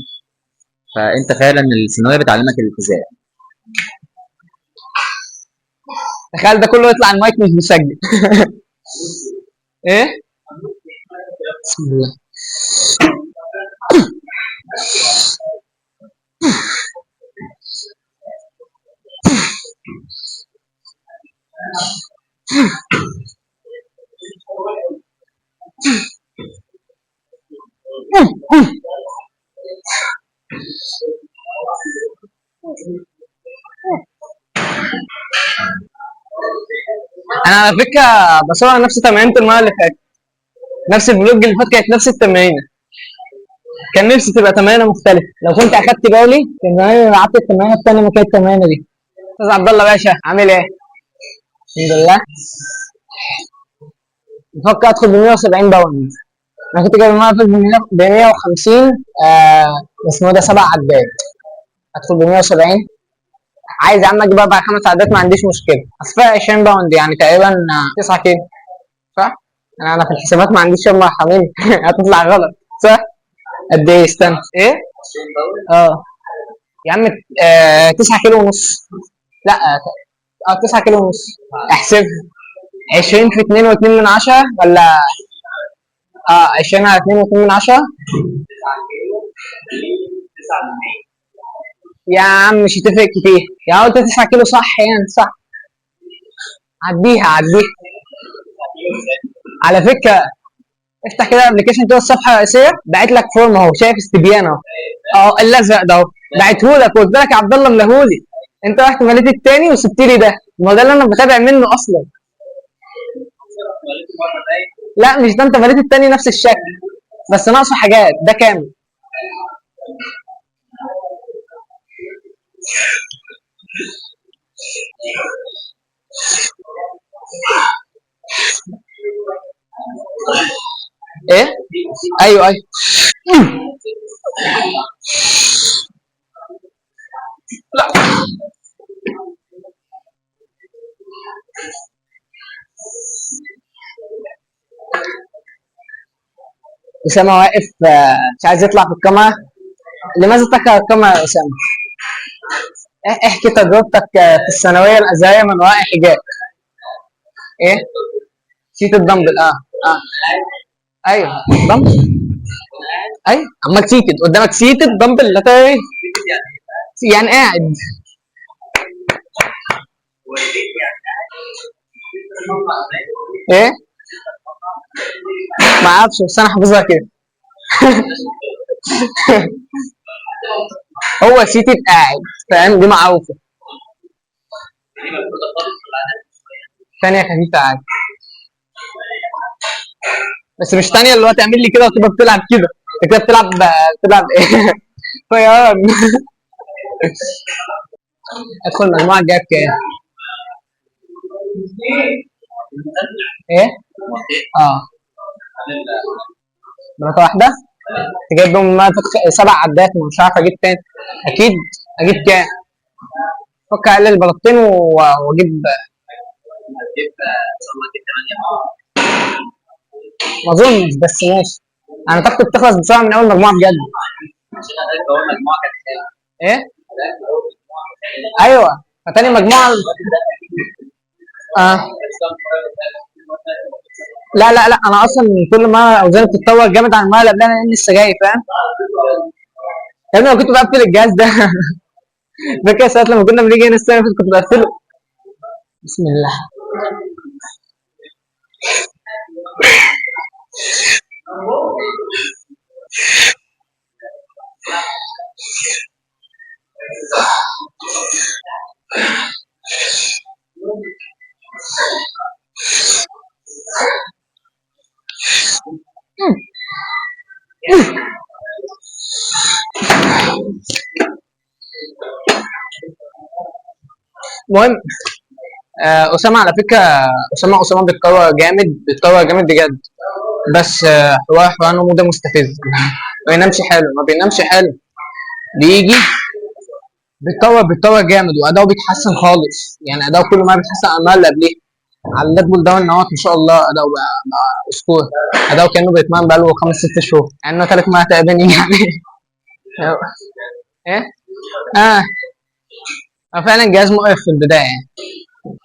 فانت فعلا الثانويه بتعلمك الالتزام. تخيل ده كله يطلع المايك مش بيسجل. ايه؟ بسم الله. انا على فكره بصور نفس تمرينة المره اللي فاتت. نفس الفلوج اللي فات كانت نفس التمرينه. كان نفسي تبقى تمرينه مختلفه. لو كنت اخدت بالي كان زمان لعبت التمرينه الثانيه مكان التمرينه دي. استاذ عبد الله باشا عامل ايه؟ الحمد لله. بفكر ادخل ب 170 باوند. انا كنت جايب المره اللي فاتت ب 150. اسمه ده 7 عدات. ادخل ب 170. عايز يا عم اجيب 4 5 عدات ما عنديش مشكله. اصل فرق 20 باوند يعني تقريبا 9 كيلو صح؟ انا في الحسابات ما عنديش يوم مرحمين. هتطلع غلط صح؟ قد ايه استنى ايه؟ اه يا عم 9 كيلو ونص. لا 9 كيلو ونص. احسبها 20 في 2 و2 من 10 ولا 20 على 2 و2 من 10. يا عم مش هتفرق كتير. يا قلت 9 كيلو صح يعني صح. عديها. على فكره افتح كده الابلكيشن كده الصفحه الرئيسيه باعت لك فورم اهو شايف استبيان اهو. الازرق ده اهو بعته لك وقلت لك يا عبد الله ملهولي. انت رحت مليت التاني وسبت لي ده. ما هو ده اللي انا بتابع منه اصلا. لا مش ده انت مليت التاني نفس الشكل بس ناقصه حاجات ده كامل. ايه؟ ايوه. لا اسامه واقف مش عايز يطلع في الكاميرا. لماذا تكره الكاميرا يا اسامه؟ احكي تجربتك في الثانويه الازهريه من وراء حجاب. ايه؟ شيت الدمبل ايوه دمبل. ايوه عمال سيتد قدامك سيتد دمبل لا ايه؟ يعني قاعد. ايه؟ ما اعرفش بس انا حافظها كده. هو سيتد قاعد فاهم دي معروفه. ثانيه خفيفه عادي. بس مش ثانيه اللي هو تعمل لي كده وتبقى بتلعب كده. انت كده بتلعب ايه؟ طيران. ادخل المجموعه الجايه بكام؟ ايه؟ مرة واحدة؟ انت جايب لهم 7 عدات مش عارف اجيب تاني. اكيد اجيب كام؟ فكر اقلل البلاطين واجيب. ما اظنش بس ماشي. انا طاقتي بتخلص بسرعه من اول مجموعه بجد. ايه؟ ايوه فتاني مجموعه. آه. لا انا اصلا كل ما اوزاني بتتطور جامد عن المره اللي قبلها لان لسه جاي فاهم. يا ابني انا كنت بقفل الجهاز ده. فاكر ساعه لما كنا بنيجي هنا السنه اللي فاتت كنت بقفله. بسم الله. المهم اسامه على فكره، اسامه بيتطور جامد بجد. بس حوار نومه ده مستفز. ما بينامش حلو. بيجي بيتطور جامد، واداؤه بيتحسن خالص. يعني اداؤه كل ما بيتحسن عن المره اللي قبليه. على الليد بول داون ما شاء الله اداؤه بقى اسطوره. اداؤه كانه بيتمرن بقاله 5 6 شهور، يعني انه ثالث مره تقريبا يعني. ايه فعلا جهاز مقرف في البدايه يعني.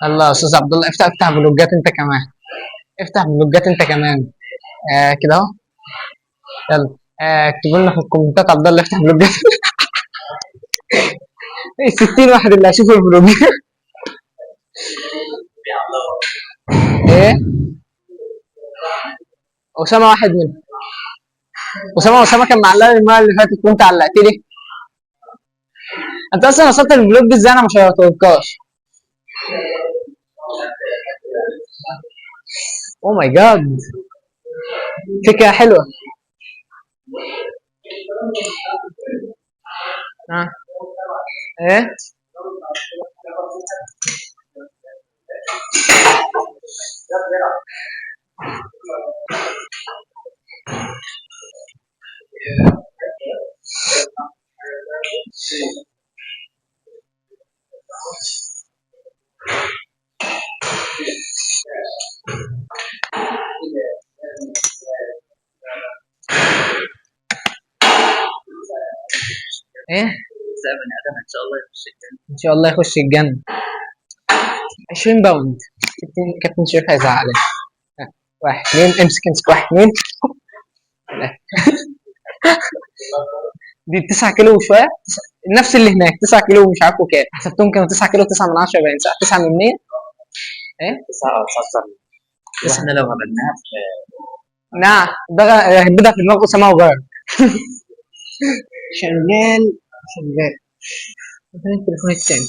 الله استاذ عبد الله، افتح فلوجات انت كمان. كده اهو. يلا اكتبوا لنا في الكومنتات عبد الله افتح فلوجات. 60 واحد اللي هيشوفوا الفلوج. ايه اسامه واحد منهم. اسامه كان معلق لي المره اللي فاتت وانت علقت لي. انت اصلا وصلت الفلوج ازاي؟ انا مش هتوقعش. او ماي جاد، فكره حلوه. ايه ايه ان شاء الله يخش الجنه. 20 باوند. كابتن شريف هيزعل. 1 2 امسك 1 2. دي 9 كيلو وشويه، نفس اللي هناك 9 كيلو ومش عارف كام. حسبتهم كانوا 9 كيلو 9 من 10 باين 9 من 100. ايه 9 واحنا لو عملناها نعم ده هيبدأ في دماغ اسامه وغير. شغال. فين التليفون التاني؟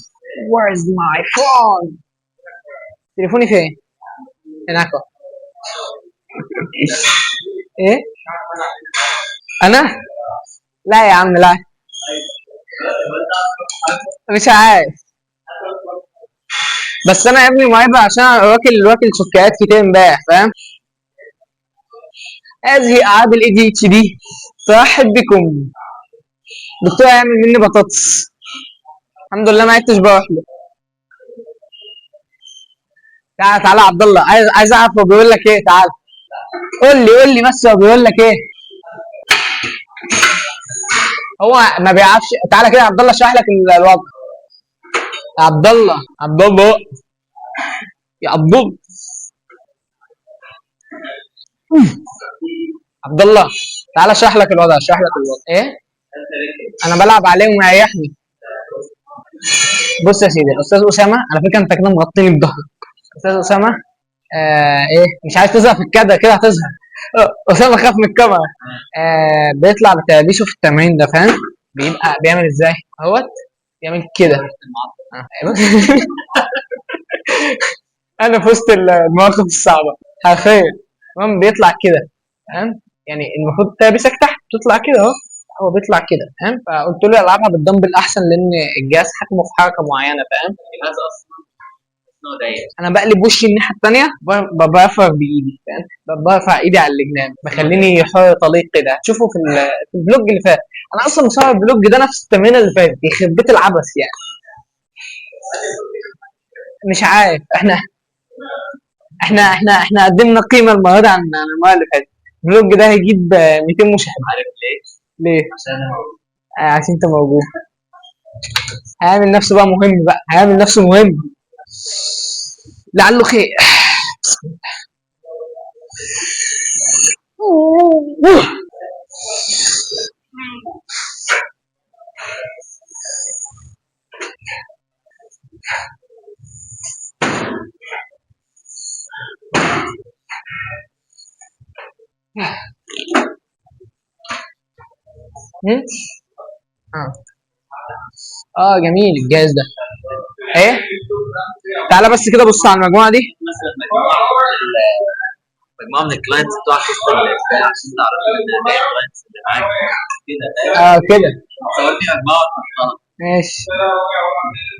Where's my phone؟ تليفوني فين؟ هناك. ايه؟ انا؟ لا يا عم لا، مش عارف. بس انا يا ابني معيب عشان واكل سكريات كتير امبارح، فاهم؟ هذه اعراض الاي دي اتش دي. ترحب بكم. دكتور هيعمل مني بطاطس. الحمد لله ما عدتش بروح له. تعالى عبد الله، عايز اعرف هو بيقول لك ايه. تعالى قول لي بس هو بيقول لك ايه. هو ما بيعرفش. تعالى كده يا عبد الله اشرح لك الوضع. عبد الله يا عبد الله عبد الله تعالى اشرح لك الوضع. ايه انا بلعب عليه ومريحني. بص يا سيدي الاستاذ اسامه، على فكره انت كده مغطيني بظهرك. استاذ اسامه ايه مش عايز تظهر في الكادر كده هتظهر. اسامه خاف من الكاميرا. بيطلع بتلبيسه في التمرين ده، فاهم؟ بيبقى بيعمل ازاي اهوت، بيعمل كده. انا في وسط المواقف الصعبه حرفيا. المهم بيطلع كده، فاهم؟ يعني المفروض تلبسك تحت تطلع كده اهو. هو بيطلع كده، فاهم؟ فقلت له العبها بالدمبل احسن لان الجهاز حكمه في حركه معينه، فاهم؟ الجهاز اصلا انا بقلب وشي الناحيه الثانيه برفع بايدي، فاهم؟ برفع ايدي على الجناب بخليني حر طليق كده. تشوفوا في الفلوج اللي فات. انا اصلا مصور الفلوج ده نفس التمرين اللي فات، يخرب بيت العبث يعني. مش عارف. احنا قدمنا قيمه المره دي عن المره اللي فاتت. الفلوج ده هيجيب 200 مشاهد. عارف ليه؟ عشان انت موجود. هيعمل نفسه بقى مهم بقى، هيعمل نفسه مهم لعله خير. جميل الجهاز ده. ايه تعالى بس كده بص على المجموعه دي. مجموعه من الكلاينتس بتوع السيستم عشان تعرف ان باقي الكلاينتس اللي معاك كده. كده صور لي مجموعه وتحطها. ماشي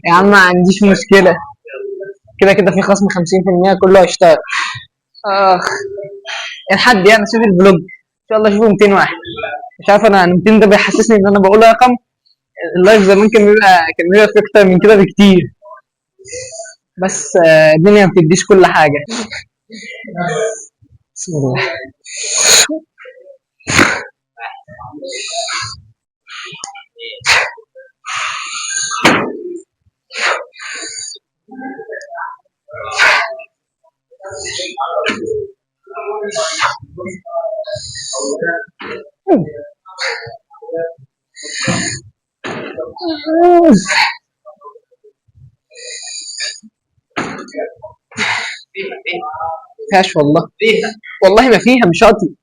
يا عم، ما عنديش مشكلة. كده كده في خصم 50%، كله هيشتغل. اخ، الحد يعني اشوف الفلوج ان شاء الله اشوفه 200 واحد. مش عارف، انا 200 ده بيحسسني ان انا بقول رقم. اللايف زمان كان بيبقى في اكتر من كده بكتير. بس الدنيا ما بتديش كل حاجة. بسم الله. فيهاش والله، والله ما فيها، مش شاطي.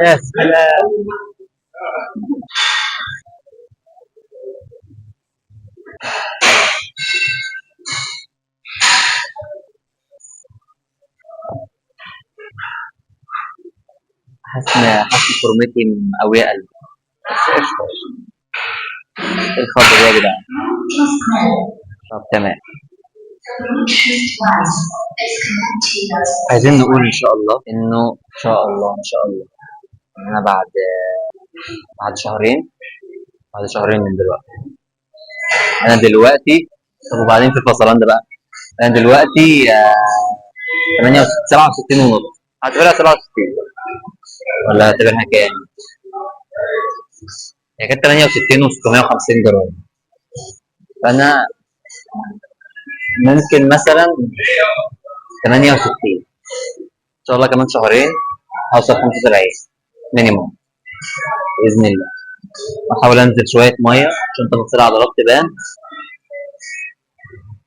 يا سلام. حاسس فورمتي مقويه قلبي. بس قشطه. ايه الخبر ده يا جدعان؟ طب تمام. عايزين نقول ان شاء الله انه ان شاء الله ان شاء الله ان انا بعد شهرين من دلوقتي. انا دلوقتي، طب وبعدين في الفصلان ده بقى، انا دلوقتي 67 ونص. هعتبرها 67 ولا هعتبرها كام؟ هي كانت 68 و650 جرام. فانا ممكن مثلا 68 ان شاء الله كمان شهرين هوصل 75 مينيموم باذن الله. احاول انزل شويه ميه عشان تفاصيل العضلات تبان.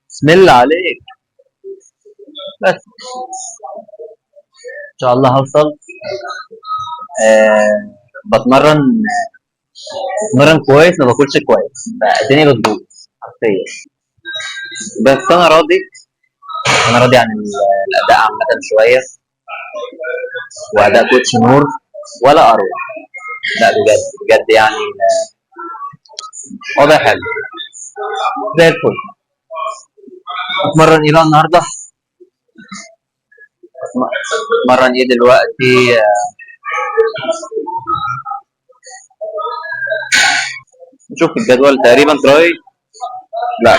بسم الله عليك. بس ان شاء الله هوصل. بتمرن كويس، ما باكلش كويس، فالدنيا بتبوظ حرفيا. بس انا راضي عن الاداء عامه شويه، واداء كوتش نور ولا اروع. لا بجد بجد يعني وضع حلو زي الفل. اتمرن ايه بقى النهارده؟ اتمرن ايه دلوقتي؟ نشوف الجدول. تقريبا تراي، لا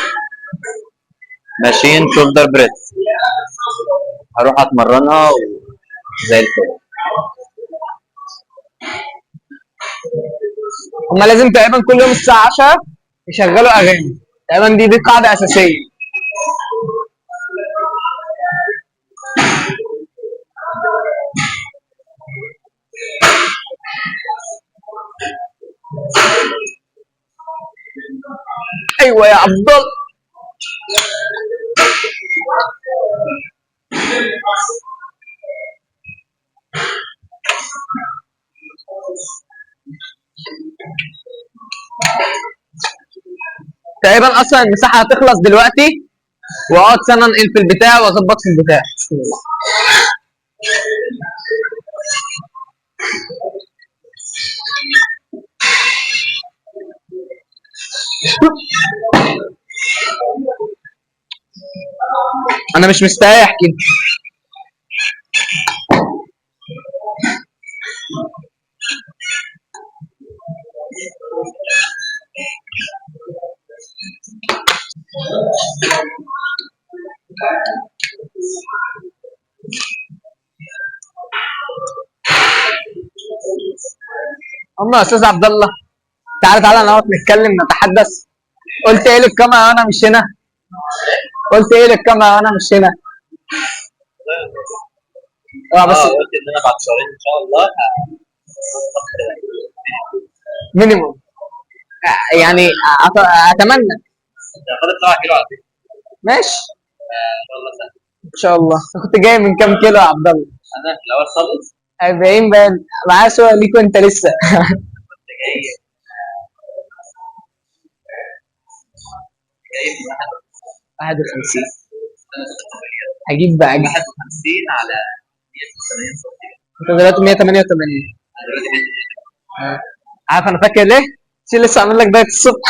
ماشين شولدر بريس. هروح اتمرنها زي الفل. هما لازم تقريبا كل يوم الساعة 10 يشغلوا أغاني. تقريبا دي قاعدة أساسية. أيوة يا عبد الله. تقريبا اصلا المساحه هتخلص دلوقتي، واقعد سنه انقل في البتاع واظبط في البتاع. انا مش مستريح كده. الله يا استاذ عبد الله، تعالى نقعد نتكلم نتحدث. قلت ايه للكاميرا وانا مش هنا؟ قلت ايه للكاميرا وانا مش هنا؟ بس قلت ان انا بعد شهرين ان شاء الله مينيموم يعني اتمنى. خدت 7 كيلو على فكره. ماشي ان شاء الله. كنت جاي من كام كيلو يا عبد الله؟ انا في الاول خالص 40 بقى. معاه سؤال ليك وانت لسه. جاي من 51. سنه هجيب بقى 51 على 180 سم. انت دلوقتي 188. عارف انا فاكر ليه؟ عشان لسه عامل لك دايت الصبح.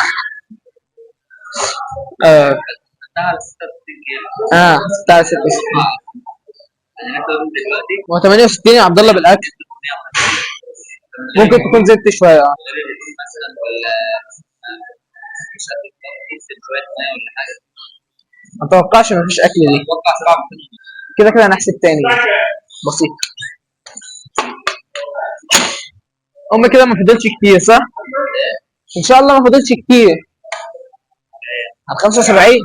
على 66 كيلو. بتاع 66. انا هاخد دلوقتي هو 68 يا عبد الله بالاكل. ممكن تكون زدت شويه. مثلا ولا مش هتكون شويه ميه ولا حاجه. ما اتوقعش مفيش اكل دي. اتوقع صعب. كده كده هنحسب تاني. بسيط. هم كده ما فضلش كتير صح؟ ان شاء الله ما فضلش كتير. على 75.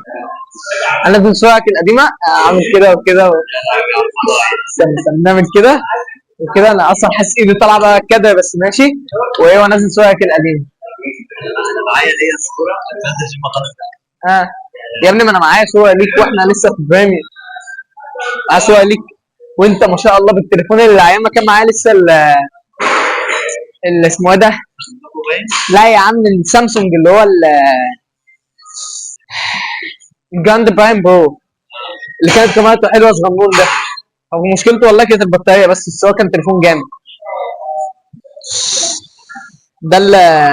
انا في السواقه القديمه اعمل كده وكده استنى نعمل كده وكده. انا اصلا حاسس ايدي طالعه بقى كده بس ماشي. وايه وانا نازل سواقه القديمه. انا معايا ليا صوره ادفانتج المطار. يا ابني ما انا معايا صوره ليك واحنا لسه في بريمي. معايا صوره ليك وانت ما شاء الله بالتليفون اللي ايام ما كان معايا لسه اللي اسمه ايه ده. لا يا عم السامسونج اللي هو الجراند برايم برو اللي كانت كاميرته حلوه صغنون ده. هو مشكلته والله كانت البطاريه بس هو كان تليفون جامد. ده اللي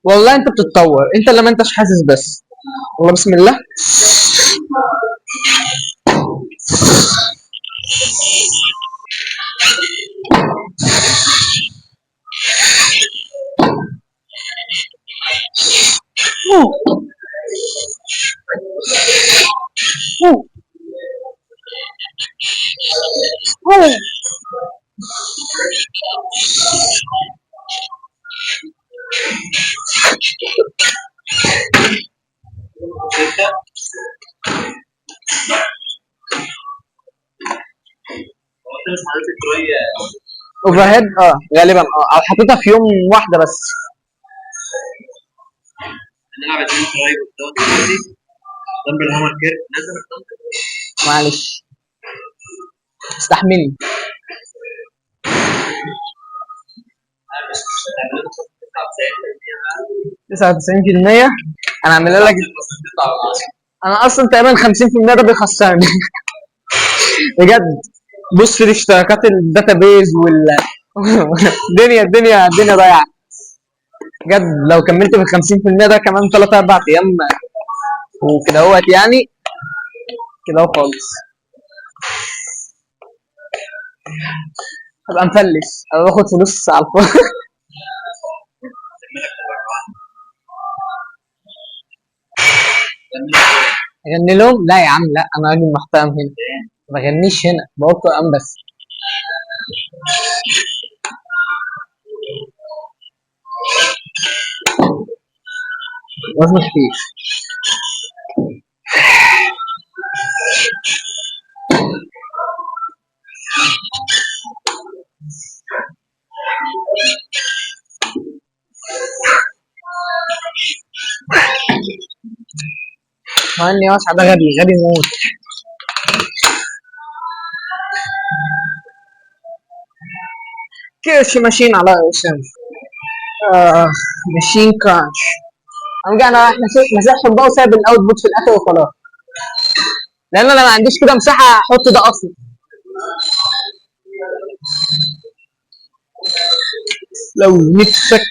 والله انت بتتطور انت اللي ما انتش حاسس بس. والله بسم الله. اوفر هيد غالبا او حطيتها في يوم واحده بس. نلعب اتنين شرايط دلوقتي. دمبل هامر كيرف نزل الدمبل. معلش استحملني. 99%. انا عاملها لك. انا اصلا تقريبا 50% ده بيخسرني. بجد. بص في الاشتراكات الداتابيز الدنيا ضايعه. بجد لو كملت بال 50% ده كمان 3 4 ايام وكده اهوت يعني كده اهو خالص. هبقى مفلس انا باخد فلوس على الفاضي. اغني لهم؟ لا يا عم لا انا راجل محترم هنا. ما بغنيش هنا بقول قران بس. وزن خفيف. مع اني واسع ده غبي موت. كيرش ماشين على اسم ماشين كرانش. انا احنا مسحهم بقى وسايب الاوتبوت في الاخر وخلاص. لان انا ما عنديش كده مساحه احط ده اصلا. لو نفسك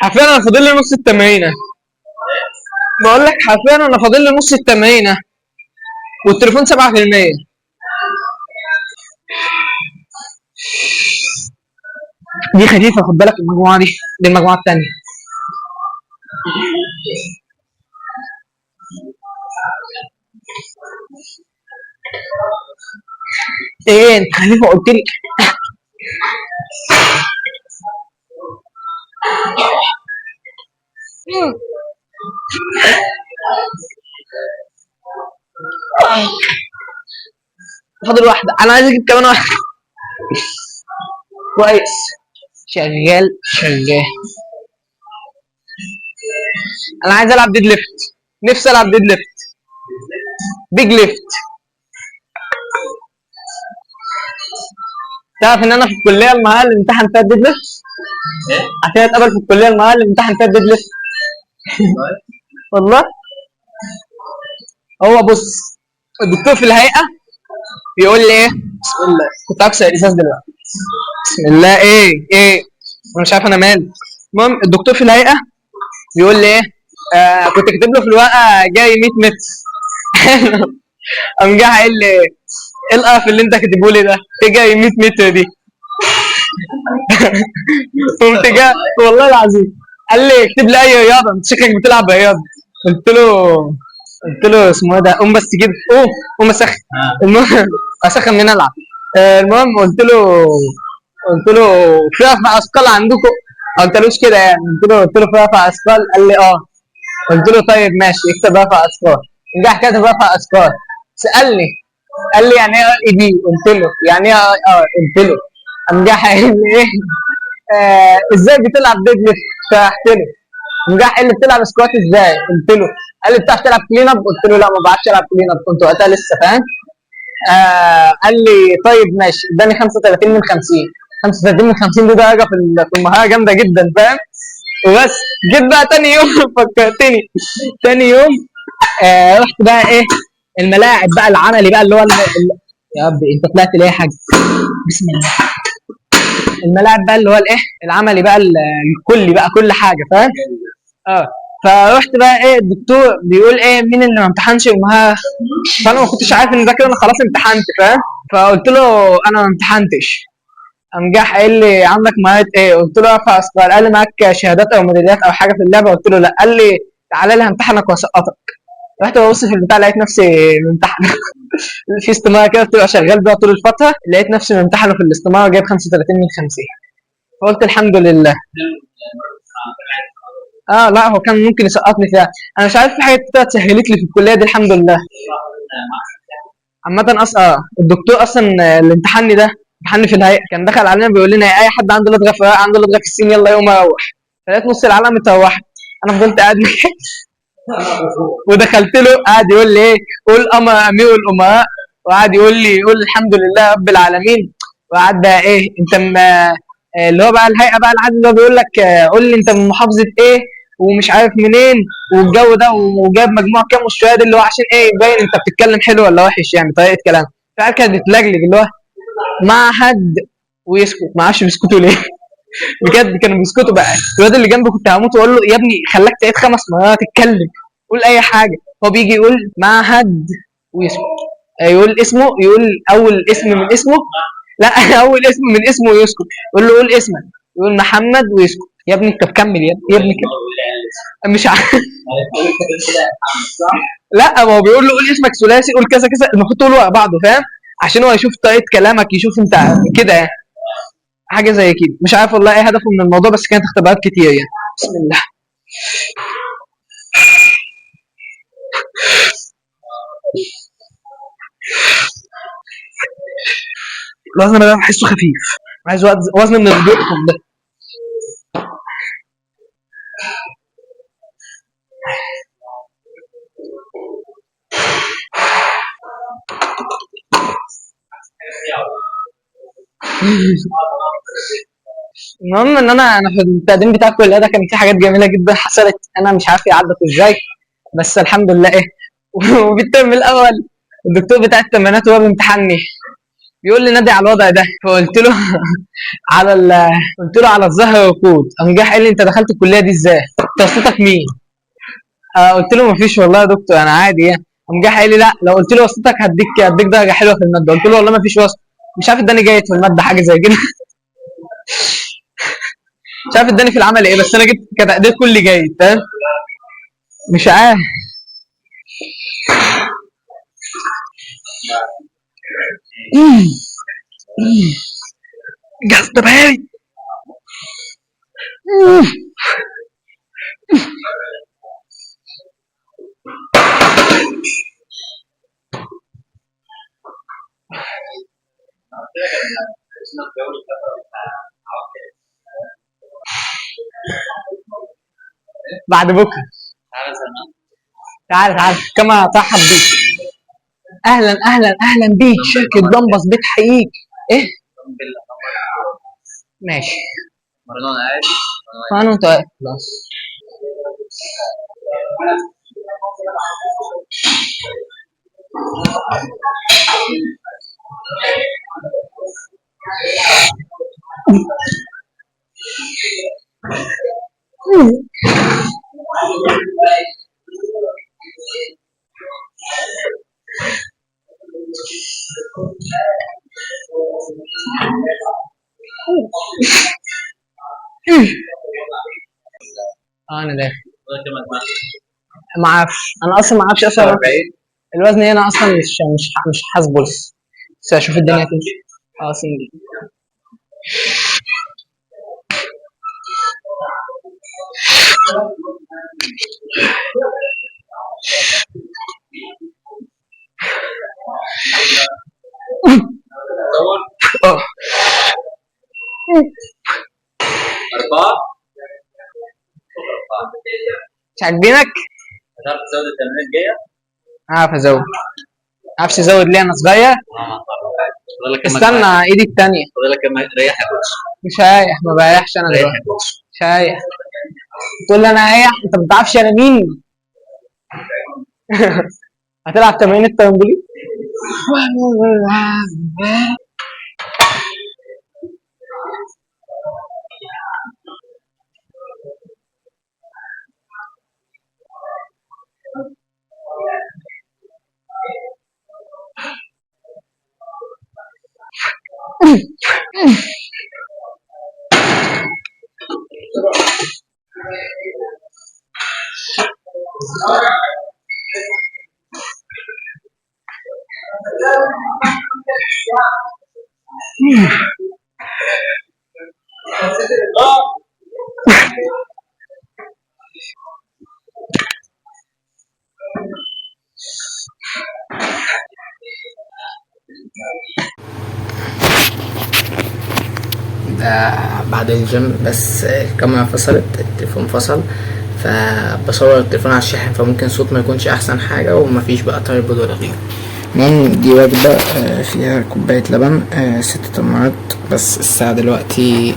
حرفيا انا فاضل لي نص التمرينه. بقول لك حرفيا انا فاضل لي نص التمرينه والتليفون 7%. دي خفيفه، خد بالك المجموعه دي المجموعه الثانيه. ايه انت خفيفه قلت لي. فاضل واحده، انا عايز اجيب كمان واحده. كويس، شغال شغال. انا عايز العب ديد ليفت، نفسي العب ديد ليفت، بيج ليفت. تعرف ان انا في الكليه المعاه اللي امتحن فيها الديد ليفت؟ عشان اتقبل في الكليه المعاه اللي امتحن فيها الديد ليفت. والله هو بص، الدكتور في الهيئه بيقول لي ايه، بسم الله كنت هكسر الازاز دلوقتي، بسم الله ايه انا مش عارف انا مالي. المهم الدكتور في الهيئه بيقول لي ايه، كنت كاتب له في الورقه جاي 100 متر. قام جه قايل لي ايه القرف اللي انت كاتبه لي ده، ايه جاي 100 متر دي؟ قمت جاي والله العظيم قال لي اكتب لي اي رياضه، انت شكلك بتلعب رياضه. قلت له اسمه ايه ده، قوم بس كده، قوم اسخن. المهم اسخن من العب. المهم قلت له في رفع اثقال عندكم؟ ما قلتلوش كده يعني، قلت له في رفع اثقال؟ قال لي اه. قلت له طيب ماشي اكتب رفع اثقال. نجح كاتب رفع اثقال. سالني قال لي يعني ايه اي دي؟ قلت له يعني ايه قلت له. قام جه قايل لي ايه، ازاي بتلعب ديد ليفت؟ شرحت له. قام جه قال لي بتلعب سكوات ازاي؟ قلت له. قال لي بتعرف تلعب كلين اب؟ قلت له لا ما بعرفش العب كلين اب، كنت وقتها لسه فاهم. قال لي طيب ماشي، اداني 35 من 50. 35 من 50 دي درجه في المهاره جامده جدا فاهم. وبس جيت بقى تاني يوم فكرتني. تاني يوم رحت بقى ايه الملاعب بقى العملي بقى اللي هو يا ربي انت طلعت ليه يا حاج؟ بسم الله. الملاعب بقى اللي هو الايه العملي بقى الكلي بقى كل حاجه فاهم. اه فرحت بقى ايه الدكتور بيقول ايه مين اللي ما امتحنش المهاره، فانا ما كنتش عارف ان ده كده انا خلاص امتحنت فاهم. فقلت له انا ما امتحنتش. قام جه قايل لي عندك مهاره ايه؟ قلت له ارفع اثقال. قال لي معاك شهادات او ميداليات او حاجه في اللعبه؟ قلت له لا. قال لي تعالى لي همتحنك واسقطك. رحت ببص في البتاع لقيت نفسي ممتحن. في استماره كده بتبقى شغال بيها طول الفتره، لقيت نفسي ممتحنه في الاستماره جايب 35 من 50. فقلت الحمد لله. لا هو كان ممكن يسقطني فيها، انا مش عارف في حاجات كده اتسهلت لي في الكليه دي الحمد لله. عامة اصلا الدكتور اصلا اللي امتحني ده امتحني في الهيئه كان دخل علينا بيقول لنا اي حد عنده لدغه في عنده لدغه في السين يلا يوم اروح. فلقيت نص العالم متروحه، انا فضلت قاعد ودخلت له قاعد يقول لي ايه قول امير الامراء، وقعد يقول لي قول الحمد لله رب العالمين. وقعد بقى ايه انت اللي هو بقى الهيئه بقى العادي اللي هو بيقول لك قول لي انت من محافظه ايه ومش عارف منين والجو ده وجاب مجموع كام والشهاده اللي هو عشان ايه يبين انت بتتكلم حلو ولا وحش يعني طريقه كلام. فقال كانت بتلجلج اللي هو مع حد ويسكت، ما اعرفش بيسكتوا ليه. بجد كانوا بيسكتوا بقى. الواد اللي جنبي كنت هموت واقول له يا ابني خلاك تعيد 5 مرات اتكلم قول اي حاجه. هو بيجي يقول مع حد ويسكت، يقول اسمه يقول اول اسم من اسمه، لا اول اسم من اسمه ويسكت. يقول له قول اسمك يقول محمد ويسكت. يا ابني انت بكمل يا ابني كده مش عارف. لا ما هو بيقول له قول اسمك ثلاثي قول كذا كذا المفروض تقوله ورا بعضه فاهم، عشان هو يشوف طريقه كلامك يشوف انت كده يعني حاجه زي كده. مش عارف والله ايه هدفه من الموضوع بس كانت اختبارات كتير يعني. بسم الله. الوزن ده بحسه خفيف، عايز وزن من الهدوء ده. المهم ان انا في التقديم بتاع الكليه ده كان في حاجات جميله جدا حصلت انا مش عارف يعدت ازاي، بس الحمد لله ايه. وفي الترم الاول الدكتور بتاع التمرينات وهو بيمتحني بيقول لي نادي على الوضع ده، فقلت له على قلت له على الظهر والكود. قام جه قال لي انت دخلت الكليه دي ازاي؟ واسطتك مين؟ قلت له مفيش والله يا دكتور انا عادي يعني. قام جه قال لي لا لو قلت له واسطتك هديك درجه حلوه في الماده. قلت له والله مفيش واسطه، مش عارف اداني جيد في الماده حاجه زي كده. مش عارف اداني في العمل ايه، بس انا جبت كتقدير كلي جيد، فاهم؟ مش عارف. جهاز تبعي. بعد بكره. تعال تعال كما ارحب بيك. اهلا اهلا اهلا بيك، شركه دمبس بتحييك. ايه؟ ماشي. انا وانت واقف خلاص. انا داخل. ما اعرفش، انا اصلا ما اعرفش اصلا الوزن هنا اصلا مش حاسبه لسه، بس اشوف الدنيا تمشي. اه سنجل. اه 4 مش عاجبينك؟ هتعرف تزود التمرين الجايه؟ عارف ازود. عارفش ازود ليه؟ انا صغير. استنى ايدي التانية. فاضل لك كام ريح يا كوتش؟ مش هايح، ما بريحش انا ريح دلوقتي. يا كوتش. مش هايح. تقول لي انا هايح؟ انت ما بتعرفش انا مين. هتلعب تمارين الترامبولين؟ ده بعد الجيم، بس الكاميرا فصلت، التليفون فصل، فبصور التليفون على الشاحن، فممكن الصوت ما يكونش احسن حاجة، ومفيش بقى تايبود ولا غيره. المهم دي وجبة فيها كوباية لبن 6 تمرات، بس الساعة دلوقتي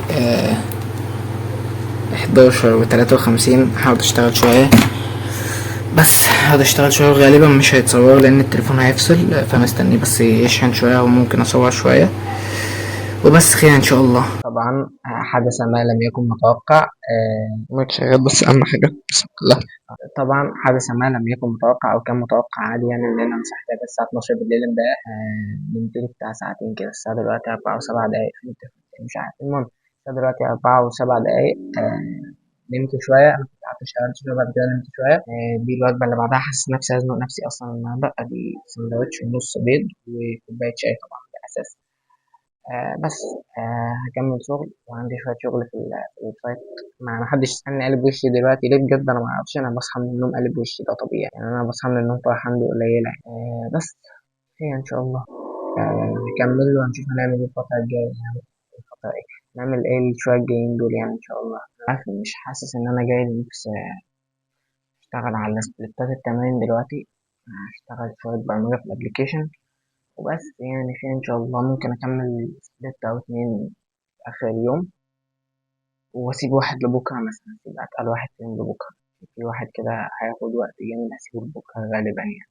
11:53. هقعد اشتغل شوية، بس هقعد اشتغل شوية، وغالبا مش هيتصور لان التليفون هيفصل، فمستني بس يشحن شوية وممكن اصور شوية، وبس خير ان شاء الله. طبعا حدث ما لم يكن متوقع. مش شغال بس اهم حاجه بسم الله. طبعا حدث ما لم يكن متوقع او كان متوقع عادي، يعني ان انا مسحت الساعه 12 بالليل امبارح. نمت لي بتاع ساعتين كده. الساعه دلوقتي 4 و7 دقايق، مش عارف. المهم الساعه دلوقتي 4 و7 دقايق. نمت شويه. انا كنت قعدت اشتغلت شويه، بعد كده نمت شويه. دي الوجبه اللي بعدها حاسس نفسي هزنق نفسي اصلا النهارده. ادي سندوتش ونص بيض وكوبايه شاي طبعا ده اساس. بس هكمل شغل، وعندي شوية شغل في الويب سايت. ما حدش يسألني قلب وشي دلوقتي ليه بجد، أنا معرفش. أنا بصحى من النوم قلب وشي، ده طبيعي يعني. أنا بصحى من النوم فرحان دي قليلة. بس هي إن شاء الله هكمل وهنشوف هنعمل إيه الفترة الجاية. يعني الفترة إيه نعمل إيه الشوية الجايين دول يعني إن شاء الله. عارف مش حاسس إن أنا جاي نفسي أشتغل على سبليتات التمارين دلوقتي. هشتغل شوية برمجة في الأبليكيشن وبس. يعني خير إن شاء الله. ممكن أكمل سبليت أو 2 آخر اليوم، وأسيب واحد لبكرة مثلا، يبقى أتقل واحد فيهم لبكرة. في واحد كده هياخد وقت جامد، هسيبه لبكرة غالبا يعني.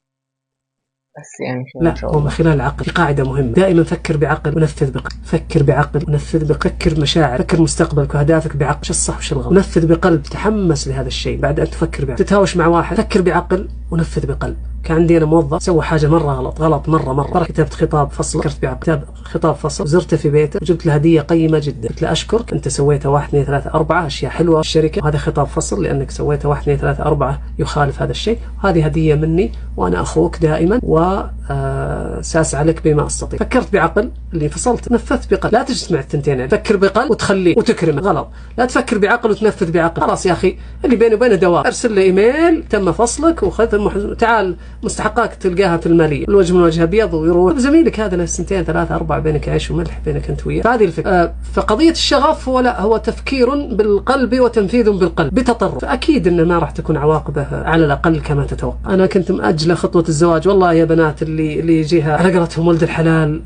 بس يعني خير إن لا، شاء هو من الله. خلال العقل. في قاعدة مهمة دائما: فكر بعقل ونفذ بقلب. فكر بعقل ونفذ بقلب. فكر مشاعر، فكر مستقبلك وأهدافك بعقل، شو الصح وش الغلط. نفذ بقلب، تحمس لهذا الشيء. بعد أن تفكر بعقل، تتهاوش مع واحد، فكر بعقل ونفذ بقلب. كان عندي أنا موظف سوى حاجة مرة غلط مرة كتبت خطاب فصل، فكرت بعقل كتاب خطاب فصل، زرته في بيته وجبت له هدية قيمة جدا، قلت له أشكرك أنت سويت 1 2 3 4 أشياء حلوة في الشركة، وهذا خطاب فصل لأنك سويت 1 2 3 4 يخالف هذا الشيء، وهذه هدية مني وأنا أخوك دائما وسأسعى لك بما أستطيع. فكرت بعقل اللي فصلت، نفذت بقلب. لا تجتمع الثنتين يعني، فكر بقلب وتخليه وتكرمه، غلط. لا تفكر بعقل وتنفذ بعقل. خلاص يا أخي اللي بيني وبينه دواء، أرسل له إيميل تم فصلك وخذ تعال مستحقاتك تلقاها في المالية، الوجه من وجه أبيض ويروح زميلك هذا له 2 3 4 بينك عيش وملح بينك أنت وياه. فهذه الفكرة. فقضية الشغف هو تفكير بالقلب وتنفيذ بالقلب بتطرف، فأكيد إنه ما راح تكون عواقبه على الأقل كما تتوقع. أنا كنت مأجلة خطوة الزواج، والله يا بنات اللي يجيها على قولتهم ولد الحلال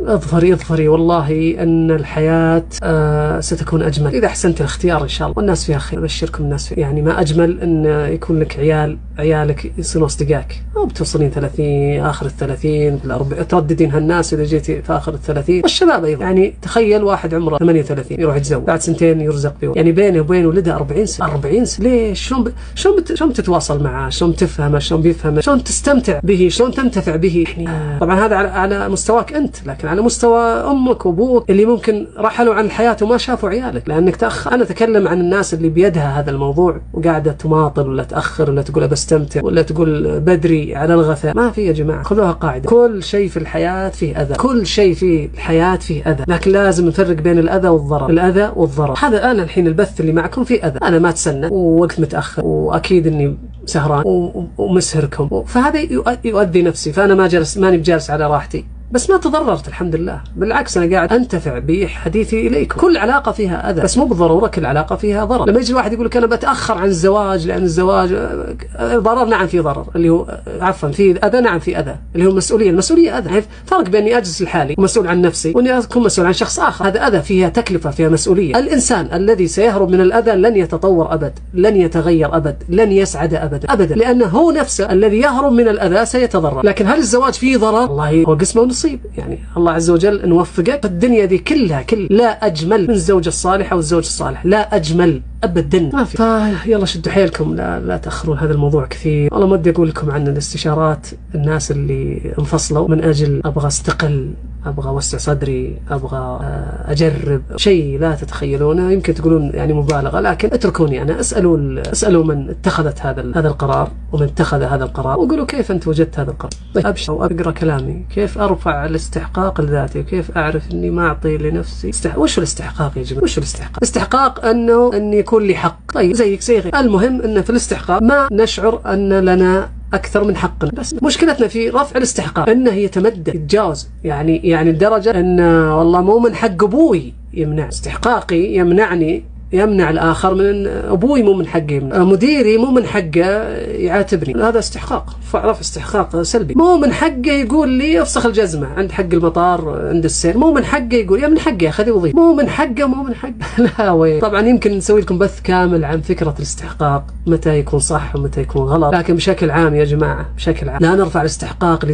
اظفري والله أن الحياة ستكون أجمل إذا أحسنت الاختيار إن شاء الله، والناس فيها خير، أبشركم الناس فيها. يعني ما أجمل أن يكون لك عيالك يصيرون أصدقائك، أو بتوصلين 30 آخر 30 ترددين هالناس إذا جيتي في آخر 30. والشباب أيضا يعني تخيل واحد عمره 38 يروح يتزوج بعد 2 يرزق بيه، يعني بينه وبين ولده 40 سنة. 40 سنة ليش؟ شلون تتواصل معه؟ شلون تفهمه؟ شلون بيفهمه؟ شلون تستمتع به؟ شلون تنتفع به؟ يعني طبعا هذا على مستواك أنت، لكن على مستوى أمك وأبوك اللي ممكن رحلوا عن الحياة وما شافوا عيالك لأنك تأخر. أنا أتكلم عن الناس اللي بيدها هذا الموضوع وقاعدة تماطل ولا تأخر ولا تقول بستمتع ولا تقول بدري على الغثاء. ما في يا جماعة، خذوها قاعدة، كل شيء في الحياة فيه أذى، كل شيء في الحياة فيه أذى، لكن لازم نفرق بين الأذى والضرر. الأذى والضرر، هذا أنا الحين البث اللي معكم فيه أذى، أنا ما تسنى ووقت متأخر وأكيد إني سهران ومسهركم، فهذا يؤذي نفسي، فأنا ماني بجالس على راحتي، بس ما تضررت الحمد لله، بالعكس أنا قاعد أنتفع بحديثي إليكم. كل علاقة فيها أذى، بس مو بالضرورة كل علاقة فيها ضرر. لما يجي الواحد يقول لك أنا بتأخر عن الزواج لأن الزواج ضرر، نعم في ضرر اللي هو عفوا في أذى، نعم في أذى اللي هو المسؤولية أذى. فرق بين إني أجلس لحالي ومسؤول عن نفسي وإني أكون مسؤول عن شخص آخر، هذا أذى فيها تكلفة فيها مسؤولية. الإنسان الذي سيهرب من الأذى لن يتطور أبد، لن يتغير أبد، لن يسعد أبدا، لأنه هو نفسه الذي يهرب من الأذى سيتضرر. لكن هل الزواج فيه ضرر؟ والله هو قسمه ونصيب، يعني الله عز وجل نوفقك. الدنيا دي كلها لا أجمل من الزوجة الصالحة والزوج الصالح، لا أجمل أبدا ما في. يلا شدوا حيلكم، لا تأخرون هذا الموضوع كثير. والله ما ودي أقول لكم عن الاستشارات، الناس اللي انفصلوا من أجل أبغى استقل، أبغى أوسع صدري، أبغى أجرب شيء لا تتخيلونه. يمكن تقولون يعني مبالغة، لكن اتركوني أنا. اسألوا من اتخذت هذا القرار ومن اتخذ هذا القرار، وقولوا كيف أنت وجدت هذا القرار. أبشر وأقرأ كلامي، كيف أرفع الاستحقاق لذاتي، وكيف أعرف إني ما أعطي لنفسي وش الاستحقاق يا جماعة؟ وش الاستحقاق؟ الاستحقاق أن يكون لي حق، طيب زيك زي غيري. المهم أن في الاستحقاق ما نشعر أن لنا أكثر من حقنا، بس مشكلتنا في رفع الاستحقاق أنه يتمدد يتجاوز، يعني الدرجة أن والله مو من حق أبوي يمنع استحقاقي، يمنع الآخر من أبوي، مو من حقي يمنع مديري، مو من حقه يعاتبني. هذا استحقاق، رفع استحقاق سلبي. مو من حقه يقول لي افسخ الجزمة عند حق المطار عند السير، مو من حقه يقول يا من حقه أخذي وظيفة، مو من حقه لا وين. طبعا يمكن نسوي لكم بث كامل عن فكرة الاستحقاق، متى يكون صح ومتى يكون غلط، لكن بشكل عام يا جماعة بشكل عام لا نرفع الاستحقاق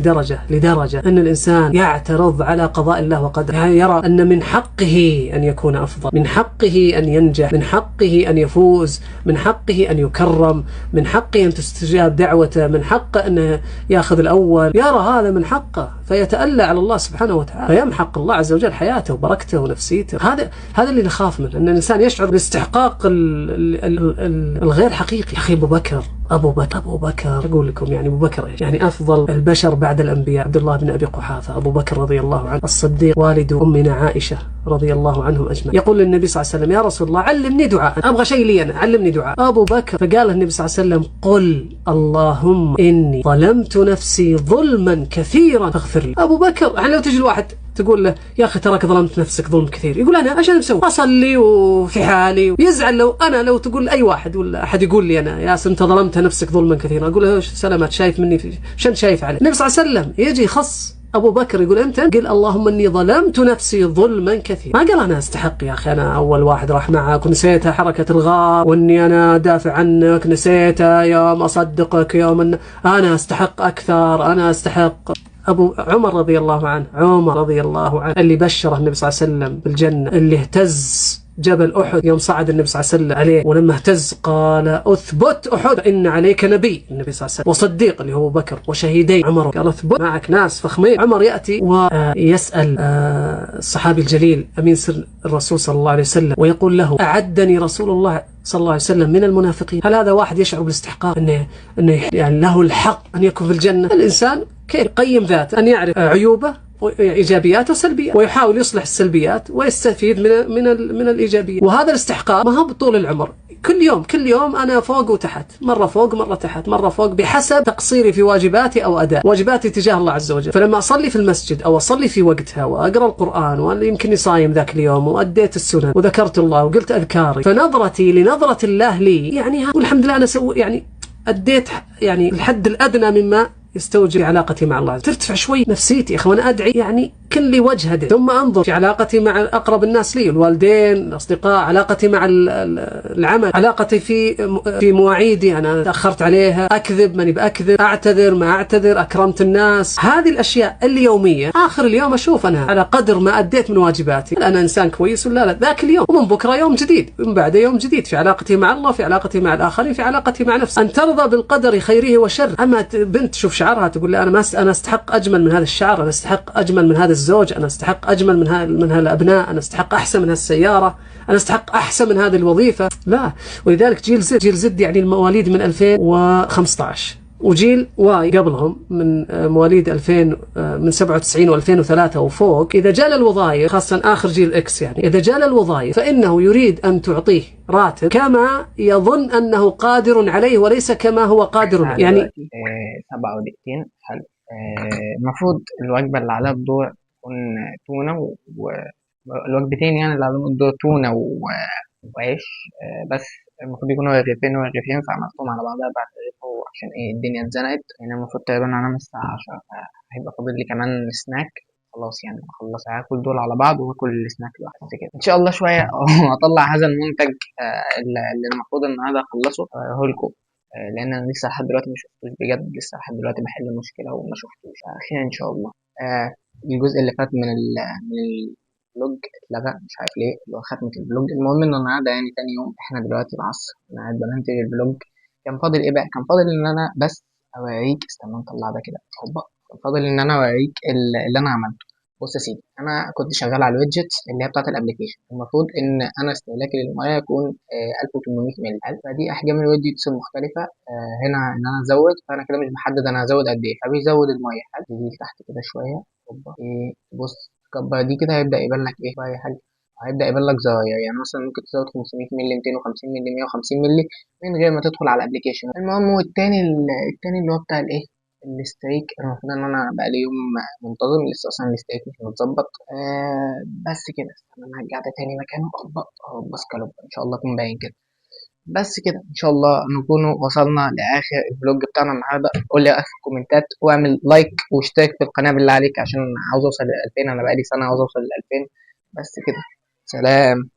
لدرجة أن الإنسان يعترض على قضاء الله وقدره، يعني يرى أن من حقه أن يكون أفضل، من حقه أن ينجح، من حقه أن يفوز، من حقه أن يكرم، من حقه أن تستجاب دعوته، من حقه أن يأخذ الأول، يرى هذا من حقه فيتألى على الله سبحانه وتعالى، فيمحق الله عز وجل حياته وبركته ونفسيته. هذا اللي نخاف منه، أن الإنسان يشعر بالاستحقاق الغير حقيقي. أخي أبو بكر أقول لكم، يعني أبو بكر يعني أفضل البشر بعد الأنبياء، عبد الله بن أبي قحافة، أبو بكر رضي الله عنه، الصديق والد أمنا عائشة رضي الله عنهم أجمعين، يقول للنبي صلى الله عليه وسلم يا رسول الله علمني دعاء، أبغى شيء لي أنا، علمني دعاء. أبو بكر فقال النبي صلى الله عليه وسلم قل اللهم إني ظلمت نفسي ظلما كثيرا فاغفر لي. أبو بكر يعني لو تجي الواحد تقول له يا أخي تراك ظلمت نفسك ظلم كثير، يقول أنا عشان أسوي أصلي وفي حالي، ويزعل لو تقول أي واحد ولا أحد يقول لي أنا يا أنت ظلمت نفسك ظلما كثيرا، أقول له سلامات شايف مني شن شايف عليه. النبي صلى الله عليه وسلم يجي خص أبو بكر يقول أنت قل اللهم إني ظلمت نفسي ظلما كثيرا، ما قال أنا أستحق يا أخي، أنا أول واحد راح معك ونسيتها حركة الغار، وإني أنا دافع عنك نسيتها يوم أصدقك يوم أنا أستحق أكثر، أنا أستحق. أبو عمر رضي الله عنه، اللي بشره النبي صلى الله عليه وسلم بالجنة، اللي اهتز جبل أحد يوم صعد النبي صلى الله عليه وسلم عليه، ولما اهتز قال أثبت أحد إن عليك نبي النبي صلى الله عليه وسلم وصديق اللي هو بكر وشهيدين عمر، قال أثبت معك ناس فخمين. عمر يأتي ويسأل الصحابي الجليل أمين سر الرسول صلى الله عليه وسلم ويقول له أعدني رسول الله صلى الله عليه وسلم من المنافقين. هل هذا واحد يشعر بالاستحقاق أنه يعني له الحق أن يكون في الجنة؟ الإنسان كيف يقيم ذاته، أن يعرف عيوبه إيجابيات وسلبيات ويحاول يصلح السلبيات ويستفيد من الإيجابيات. وهذا الاستحقاق ما هو بطول العمر، كل يوم أنا فوق وتحت، مرة فوق مرة تحت، مرة فوق بحسب تقصيري في واجباتي أو أداء واجباتي تجاه الله عز وجل. فلما أصلي في المسجد أو أصلي في وقتها وأقرأ القرآن وأنا يمكنني صايم ذاك اليوم وأديت السنن وذكرت الله وقلت أذكاري، فنظرتي لنظرة الله لي يعني والحمد لله أنا يعني أديت يعني الحد الأدنى مما يستوجب علاقتي مع الله. ترتفع شوي نفسيتي يا أخوان، أدعي يعني كل لي وجه أدعي، ثم أنظر في علاقتي مع أقرب الناس لي، الوالدين، الأصدقاء، علاقتي مع العمل، علاقتي في مواعيدي، أنا تأخرت عليها، أكذب ماني بأكذب، أعتذر ما أعتذر، أكرمت الناس. هذه الأشياء اليومية آخر اليوم أشوف أنا على قدر ما أديت من واجباتي أنا إنسان كويس ولا لا ذاك اليوم، ومن بكرة يوم جديد، ومن بعد يوم جديد في علاقتي مع الله، في علاقتي مع الآخرين، في علاقتي مع نفسي. أن ترضى بالقدر خيره وشره. أما بنت شوف شعرها تقول لي أنا أستحق أجمل من هذا الشعر، أنا أستحق أجمل من هذا الزوج، أنا أستحق أجمل من هذا الأبناء، أنا أستحق أحسن من هالسيارة، أنا أستحق أحسن من هذه الوظيفة. لا. ولذلك جيل زد يعني المواليد من 2015 وجيل واي قبلهم من مواليد 2000 من 97 و2003 وفوق، إذا جاء الوظائف خاصة آخر جيل إكس يعني إذا جاء الوظائف فإنه يريد أن تعطيه راتب كما يظن أنه قادر عليه وليس كما هو قادر عليه. يعني 7 دقيقتين حلو. المفروض الوجبة اللي عليها الدور تكون تونة والوجبتين يعني اللي عليهم الدور تونة وعيش بس. المفروض يكونوا رغيفين فعملتهم على بعضها بعد رغيفه عشان ايه الدنيا اتزنقت. يعني المفروض تقريبا انام الساعة 10 هيبقى فاضل لي كمان سناك. خلاص يعني اخلص هاكل دول على بعض واكل السناك لوحده كده ان شاء الله شوية واطلع هذا المنتج اللي المفروض النهارده اخلصه اوريهولكم، لان انا لسه لحد دلوقتي ما شفتوش بجد، لسه لحد دلوقتي بحل المشكلة وما شفتوش. خير ان شاء الله. الجزء اللي فات من الفلوج اتلغى مش عارف ليه، اللي هو ختمة الفلوج. المهم انه النهارده يعني تاني يوم، احنا دلوقتي العصر، انا قاعد بمنتج الفلوج. كان فاضل ايه بقى؟ كان فاضل ان انا بس اوريك، استنى نطلع ده كده هوبا. كان فاضل ان انا اوريك اللي انا عملته. بص يا سيدي، انا كنت شغال على الويدجتس اللي هي بتاعت الابلكيشن. المفروض ان انا استهلاكي للميه يكون 1800 مللي. فدي احجام الويدجتس المختلفه. هنا ان انا ازود، فانا كده مش بحدد انا هزود قد ايه، فبيزود الميه. دي تحت كده شويه هوبا. بص كبر دي كده هيبدأ يبان لك ايه بقى، حاجة هيبدأ يبان لك زراير. يعني مثلا ممكن تزود 500 مللي، 250 مللي، 150 مللي من غير ما تدخل على الابلكيشن. المهم والتاني اللي هو بتاع الايه الستريك. المفروض ان انا بقى لي يوم منتظم لسه اصلا الستريك مش متظبط. بس كده انا هرجع ده تاني مكانه بس كلب ان شاء الله اكون باين كده. بس كده ان شاء الله نكون وصلنا لاخر الفلوج بتاعنا النهارده. قول لي في الكومنتات واعمل لايك واشترك في القناه بالله عليك عشان عاوز اوصل ل 2000. انا بقالي سنه عاوز اوصل ل 2000. بس كده سلام.